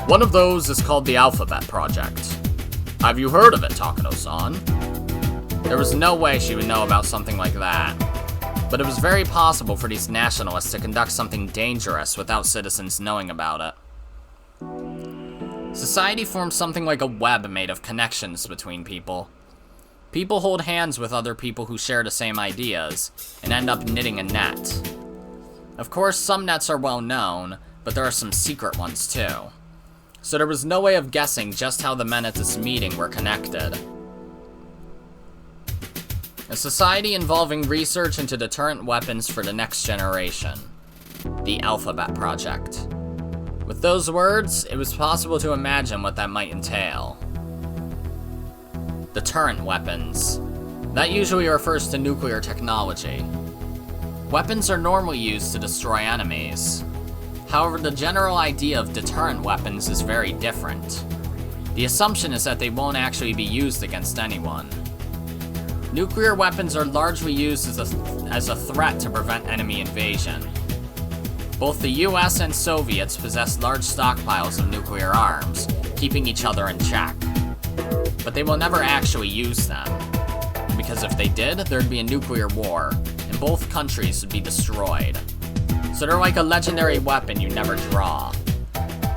S1: One of those is called the Alphabet Project. Have you heard of it, Takano-san? There was no way she would know about something like that. But it was very possible for these nationalists to conduct something dangerous without citizens knowing about it. Society forms something like a web made of connections between people. People hold hands with other people who share the same ideas, and end up knitting a net. Of course, some nets are well known, but there are some secret ones too. So there was no way of guessing just how the men at this meeting were connected. A society involving research into deterrent weapons for the next generation. The Alphabet Project. With those words, it was possible to imagine what that might entail. Deterrent weapons. That usually refers to nuclear technology. Weapons are normally used to destroy enemies. However, the general idea of deterrent weapons is very different. The assumption is that they won't actually be used against anyone. Nuclear weapons are largely used as a threat to prevent enemy invasion. Both the US and Soviets possess large stockpiles of nuclear arms, keeping each other in check. But they will never actually use them. Because if they did, there'd be a nuclear war, and both countries would be destroyed. So they're like a legendary weapon you never draw.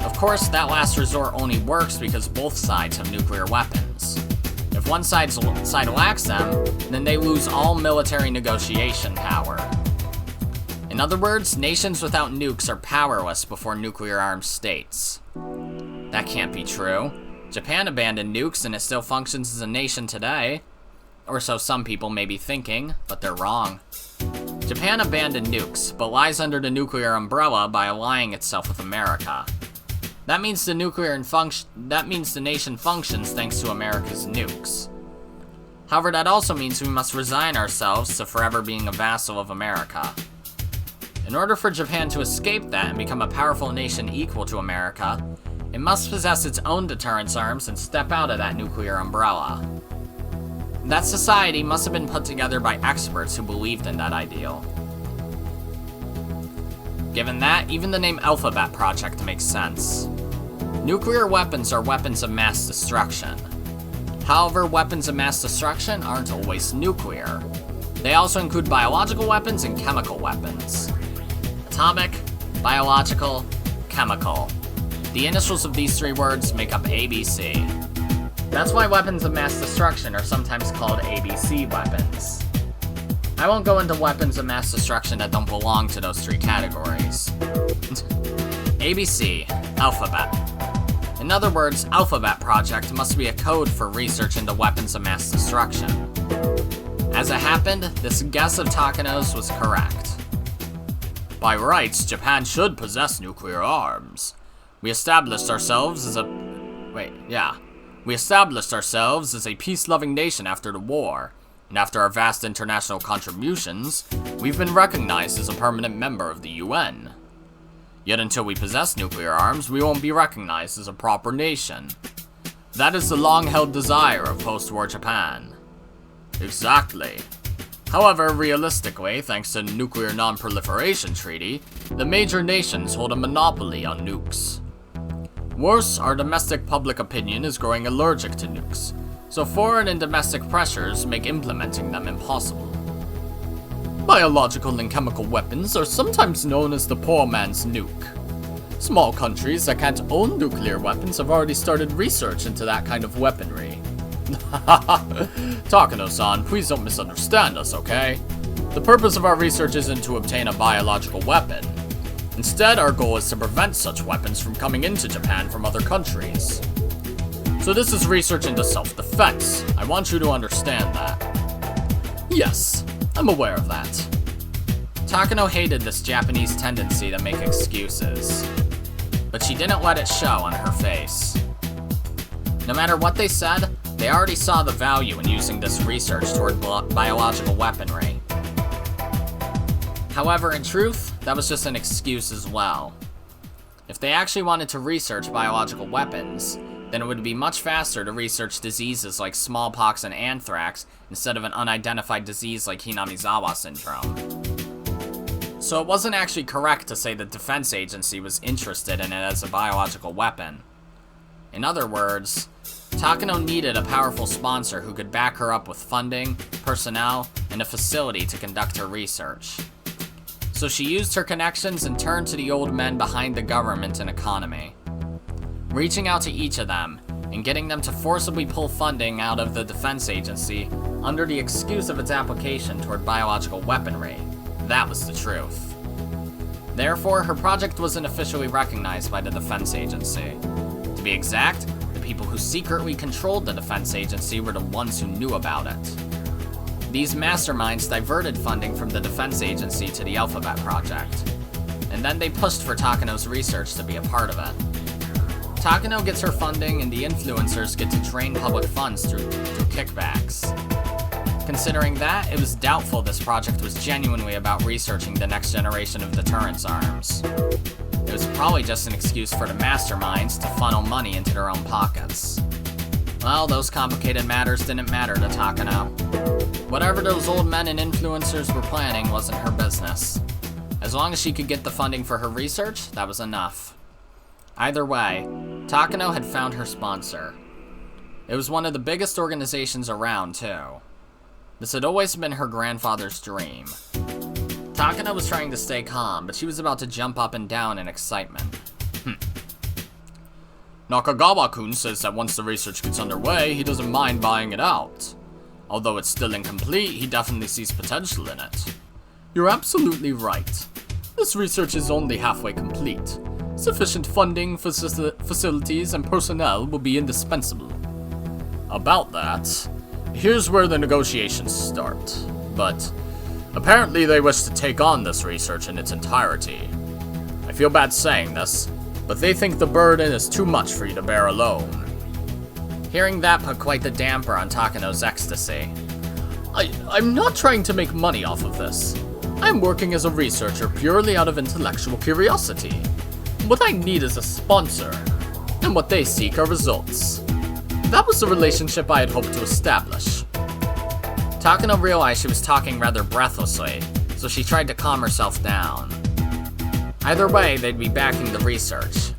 S1: Of course, that last resort only works because both sides have nuclear weapons. If one side lacks them, then they lose all military negotiation power. In other words, nations without nukes are powerless before nuclear-armed states. That can't be true. Japan abandoned nukes and it still functions as a nation today. Or so some people may be thinking, but they're wrong. Japan abandoned nukes, but lies under the nuclear umbrella by allying itself with America. That means the nation functions thanks to America's nukes. However, that also means we must resign ourselves to forever being a vassal of America. In order for Japan to escape that and become a powerful nation equal to America, it must possess its own deterrence arms and step out of that nuclear umbrella. That society must have been put together by experts who believed in that ideal. Given that, even the name Alphabet Project makes sense. Nuclear weapons are weapons of mass destruction. However, weapons of mass destruction aren't always nuclear. They also include biological weapons and chemical weapons. Atomic, biological, chemical. The initials of these three words make up ABC. That's why weapons of mass destruction are sometimes called ABC weapons. I won't go into weapons of mass destruction that don't belong to those three categories. ABC, alphabet. In other words, Alphabet Project must be a code for research into weapons of mass destruction. As it happened, this guess of Takano's was correct. By rights, Japan should possess nuclear arms. We established ourselves as a peace-loving nation after the war, and after our vast international contributions, we've been recognized as a permanent member of the UN. Yet until we possess nuclear arms, we won't be recognized as a proper nation. That is the long-held desire of post-war Japan. Exactly. However, realistically, thanks to the Nuclear Non-Proliferation Treaty, the major nations hold a monopoly on nukes. Worse, our domestic public opinion is growing allergic to nukes, so foreign and domestic pressures make implementing them impossible. Biological and chemical weapons are sometimes known as the poor man's nuke. Small countries that can't own nuclear weapons have already started research into that kind of weaponry. Takano-san, please don't misunderstand us, okay? The purpose of our research isn't to obtain a biological weapon. Instead, our goal is to prevent such weapons from coming into Japan from other countries. So this is research into self-defense. I want you to understand that. Yes, I'm aware of that. Takano hated this Japanese tendency to make excuses, but she didn't let it show on her face. No matter what they said, they already saw the value in using this research toward biological weaponry. However, in truth, that was just an excuse as well. If they actually wanted to research biological weapons, then it would be much faster to research diseases like smallpox and anthrax instead of an unidentified disease like Hinamizawa syndrome. So it wasn't actually correct to say the defense agency was interested in it as a biological weapon. In other words, Takano needed a powerful sponsor who could back her up with funding, personnel, and a facility to conduct her research. So she used her connections and turned to the old men behind the government and economy. Reaching out to each of them, and getting them to forcibly pull funding out of the defense agency under the excuse of its application toward biological weaponry. That was the truth. Therefore, her project wasn't officially recognized by the defense agency. To be exact, the people who secretly controlled the defense agency were the ones who knew about it. These masterminds diverted funding from the defense agency to the Alphabet Project, and then they pushed for Takano's research to be a part of it. Takano gets her funding, and the influencers get to drain public funds through kickbacks. Considering that, it was doubtful this project was genuinely about researching the next generation of deterrence arms. It was probably just an excuse for the masterminds to funnel money into their own pockets. Well, those complicated matters didn't matter to Takano. Whatever those old men and influencers were planning wasn't her business. As long as she could get the funding for her research, that was enough. Either way, Takano had found her sponsor. It was one of the biggest organizations around, too. This had always been her grandfather's dream. Takano was trying to stay calm, but she was about to jump up and down in excitement. Nakagawa-kun says that once the research gets underway, he doesn't mind buying it out. Although it's still incomplete, he definitely sees potential in it. You're absolutely right. This research is only halfway complete. Sufficient funding, facilities, and personnel will be indispensable. About that, here's where the negotiations start. But apparently they wish to take on this research in its entirety. I feel bad saying this, but they think the burden is too much for you to bear alone. Hearing that put quite the damper on Takano's ecstasy. I'm not trying to make money off of this. I'm working as a researcher purely out of intellectual curiosity. What I need is a sponsor, and what they seek are results. That was the relationship I had hoped to establish. Takano realized she was talking rather breathlessly, so she tried to calm herself down. Either way, they'd be backing the research.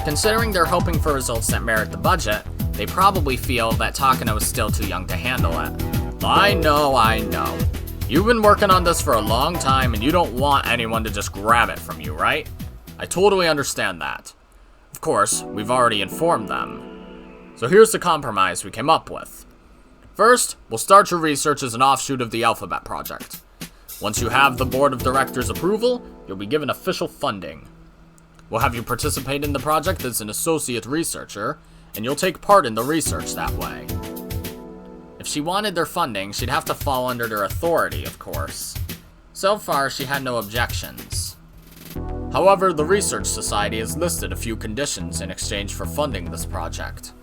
S1: Considering they're hoping for results that merit the budget, they probably feel that Takano is still too young to handle it. I know. You've been working on this for a long time and you don't want anyone to just grab it from you, right? I totally understand that. Of course, we've already informed them. So here's the compromise we came up with. First, we'll start your research as an offshoot of the Alphabet Project. Once you have the board of directors' approval, you'll be given official funding. We'll have you participate in the project as an associate researcher, and you'll take part in the research that way. If she wanted their funding, she'd have to fall under their authority, of course. So far, she had no objections. However, the Research Society has listed a few conditions in exchange for funding this project.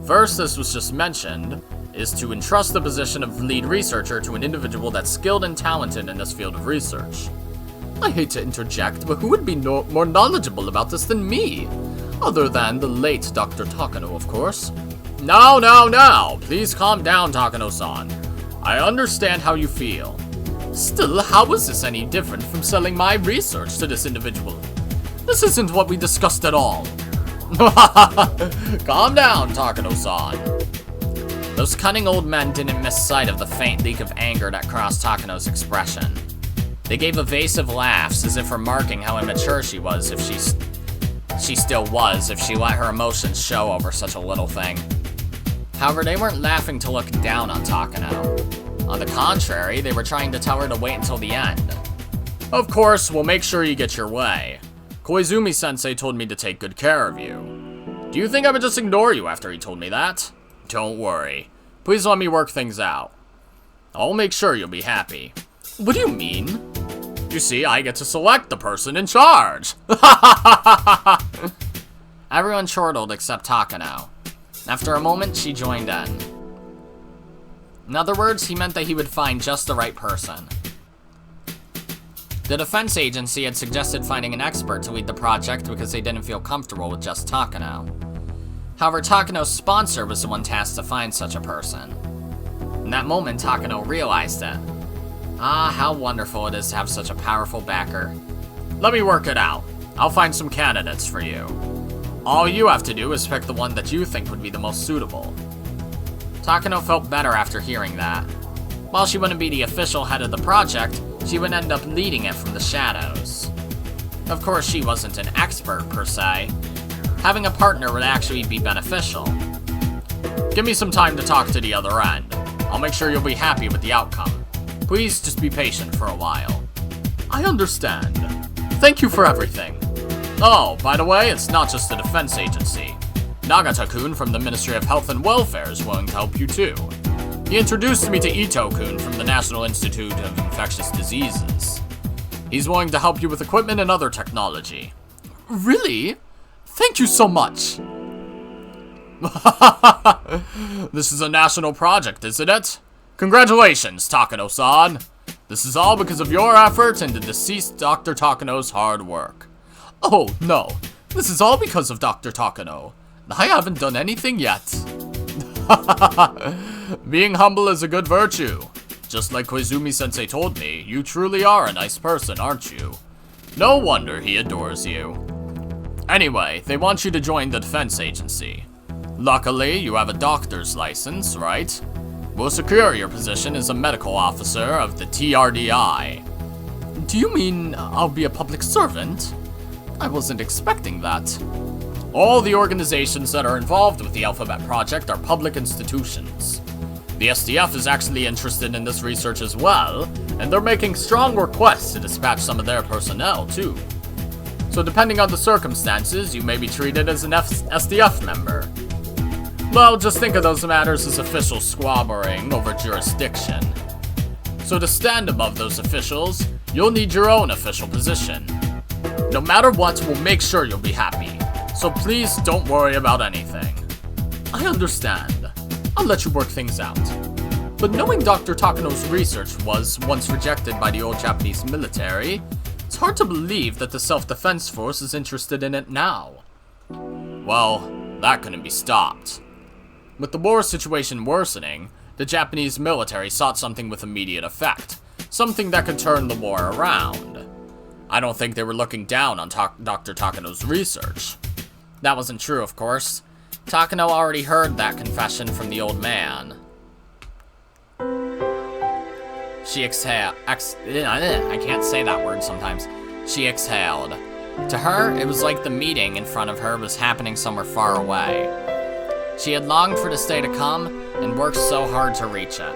S1: First, as was just mentioned, is to entrust the position of lead researcher to an individual that's skilled and talented in this field of research. I hate to interject, but who would be more knowledgeable about this than me? Other than the late Dr. Takano, of course. Now, please calm down, Takano-san. I understand how you feel. Still, how is this any different from selling my research to this individual? This isn't what we discussed at all. Calm down, Takano-san. Those cunning old men didn't miss sight of the faint leak of anger that crossed Takano's expression. They gave evasive laughs as if remarking how immature she was if she still was if she let her emotions show over such a little thing. However, they weren't laughing to look down on Takano. On the contrary, they were trying to tell her to wait until the end. Of course, we'll make sure you get your way. Koizumi-sensei told me to take good care of you. Do you think I would just ignore you after he told me that? Don't worry. Please let me work things out. I'll make sure you'll be happy. What do you mean? You see, I get to select the person in charge. Everyone chortled except Takano. After a moment, she joined in. In other words, he meant that he would find just the right person. The defense agency had suggested finding an expert to lead the project because they didn't feel comfortable with just Takano. However, Takano's sponsor was the one tasked to find such a person. In that moment, Takano realized it. Ah, how wonderful it is to have such a powerful backer. Let me work it out. I'll find some candidates for you. All you have to do is pick the one that you think would be the most suitable. Takano felt better after hearing that. While she wouldn't be the official head of the project, she would end up leading it from the shadows. Of course, she wasn't an expert per se. Having a partner would actually be beneficial. Give me some time to talk to the other end. I'll make sure you'll be happy with the outcome. Please just be patient for a while. I understand. Thank you for everything. Oh, by the way, it's not just the defense agency. Nagata-kun from the Ministry of Health and Welfare is willing to help you too. He introduced me to Ito-kun from the National Institute of Infectious Diseases. He's willing to help you with equipment and other technology. Really? Thank you so much. This is a national project, isn't it? Congratulations, Takano-san. This is all because of your efforts and the deceased Dr. Takano's hard work. Oh, no. This is all because of Dr. Takano. I haven't done anything yet. Being humble is a good virtue. Just like Koizumi-sensei told me, you truly are a nice person, aren't you? No wonder he adores you. Anyway, they want you to join the defense agency. Luckily, you have a doctor's license, right? We'll secure your position as a medical officer of the TRDI. Do you mean I'll be a public servant? I wasn't expecting that. All the organizations that are involved with the Alphabet Project are public institutions. The SDF is actually interested in this research as well, and they're making strong requests to dispatch some of their personnel, too. So depending on the circumstances, you may be treated as an SDF member. Well, just think of those matters as official squabbling over jurisdiction. So to stand above those officials, you'll need your own official position. No matter what, we'll make sure you'll be happy. So please don't worry about anything. I understand. I'll let you work things out. But knowing Dr. Takano's research was once rejected by the old Japanese military, it's hard to believe that the Self-Defense Force is interested in it now. Well, that couldn't be stopped. With the war situation worsening, the Japanese military sought something with immediate effect, something that could turn the war around. I don't think they were looking down on Dr. Takano's research. That wasn't true, of course. Takano already heard that confession from the old man. She exhaled. I can't say that word sometimes. She exhaled. To her, it was like the meeting in front of her was happening somewhere far away. She had longed for this day to come and worked so hard to reach it.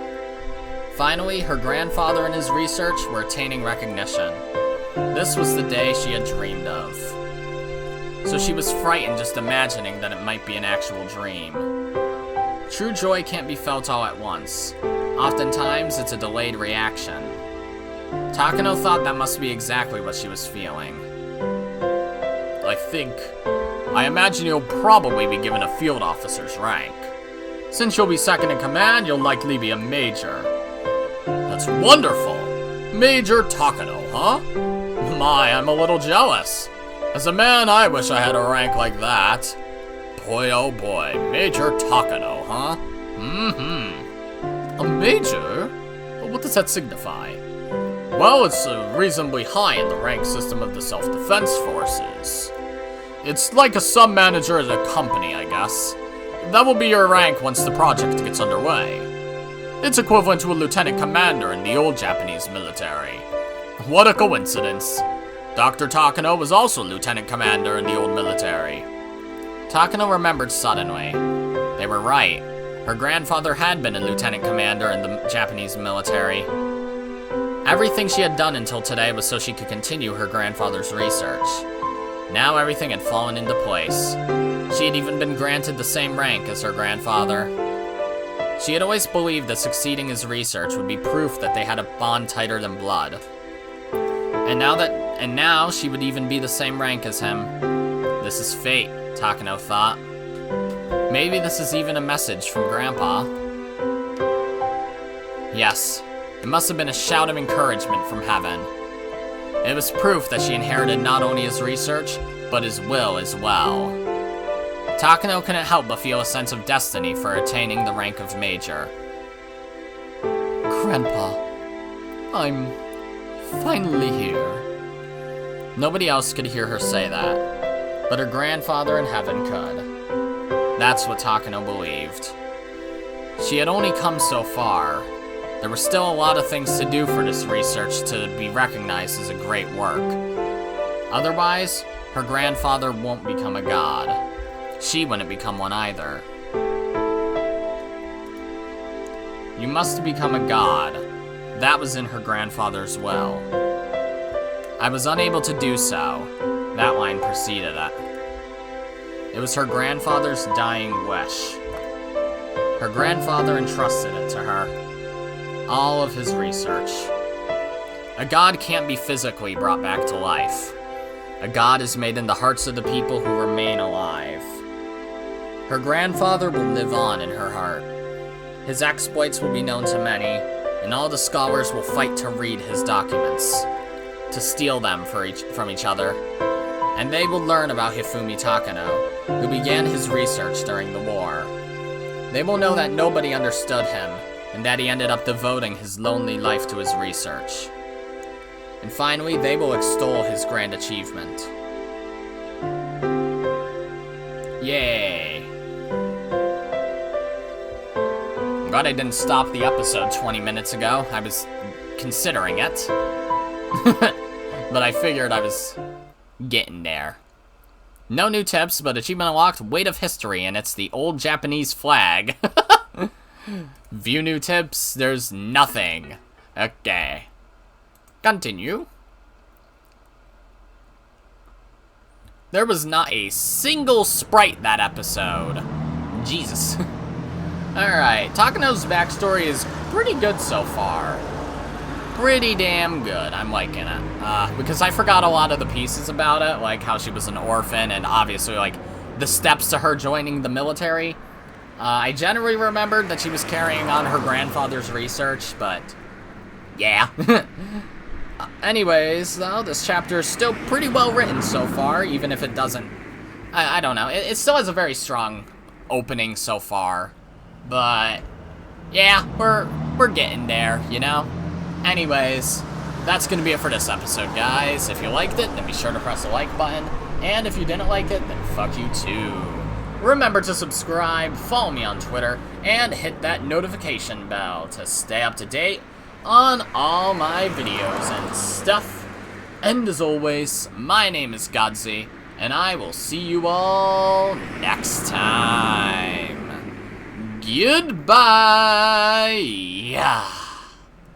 S1: Finally, her grandfather and his research were attaining recognition. This was the day she had dreamed of. So she was frightened just imagining that it might be an actual dream. True joy can't be felt all at once. Oftentimes, it's a delayed reaction. Takano thought that must be exactly what she was feeling. I imagine you'll probably be given a field officer's rank. Since you'll be second in command, you'll likely be a major. That's wonderful! Major Takano, huh? My, I'm a little jealous. As a man, I wish I had a rank like that. Boy, oh boy, Major Takano, huh? A major? What does that signify? Well, it's reasonably high in the rank system of the Self-Defense Forces. It's like a sub-manager at a company, I guess. That will be your rank once the project gets underway. It's equivalent to a lieutenant commander in the old Japanese military. What a coincidence. Dr. Takano was also lieutenant commander in the old military. Takano remembered suddenly. They were right. Her grandfather had been a lieutenant commander in the Japanese military. Everything she had done until today was so she could continue her grandfather's research. Now everything had fallen into place. She had even been granted the same rank as her grandfather. She had always believed that succeeding his research would be proof that they had a bond tighter than blood. And now she would even be the same rank as him. This is fate, Takano thought. Maybe this is even a message from Grandpa. Yes, it must have been a shout of encouragement from heaven. It was proof that she inherited not only his research, but his will as well. Takano couldn't help but feel a sense of destiny for attaining the rank of major. Grandpa, I'm finally here. Nobody else could hear her say that, but her grandfather in heaven could. That's what Takano believed. She had only come so far. There were still a lot of things to do for this research to be recognized as a great work. Otherwise, her grandfather won't become a god. She wouldn't become one either. You must become a god. That was in her grandfather's will. I was unable to do so. That line preceded it. It was her grandfather's dying wish. Her grandfather entrusted it to her. All of his research. A god can't be physically brought back to life. A god is made in the hearts of the people who remain alive. Her grandfather will live on in her heart. His exploits will be known to many, and all the scholars will fight to read his documents, to steal them from each other. And they will learn about Hifumi Takano, who began his research during the war. They will know that nobody understood him, and that he ended up devoting his lonely life to his research. And finally, they will extol his grand achievement. Yay! I'm glad I didn't stop the episode 20 minutes ago. I was considering it. But I figured I was getting there. No new tips, but achievement unlocked, Weight of History, and it's the old Japanese flag. View new tips, there's nothing. Okay. Continue. There was not a single sprite that episode. Jesus. Alright, Takano's backstory is pretty good so far. Pretty damn good. I'm liking it. Because I forgot a lot of the pieces about it, like how she was an orphan and obviously like the steps to her joining the military. I generally remembered that she was carrying on her grandfather's research, but yeah. Anyways, though, this chapter is still pretty well written so far, even if it doesn't... I don't know. It still has a very strong opening so far. But yeah, we're getting there, you know? Anyways, that's going to be it for this episode, guys. If you liked it, then be sure to press the like button. And if you didn't like it, then fuck you too. Remember to subscribe, follow me on Twitter, and hit that notification bell to stay up to date on all my videos and stuff. And as always, my name is Godzi, and I will see you all next time. Goodbye. Yeah.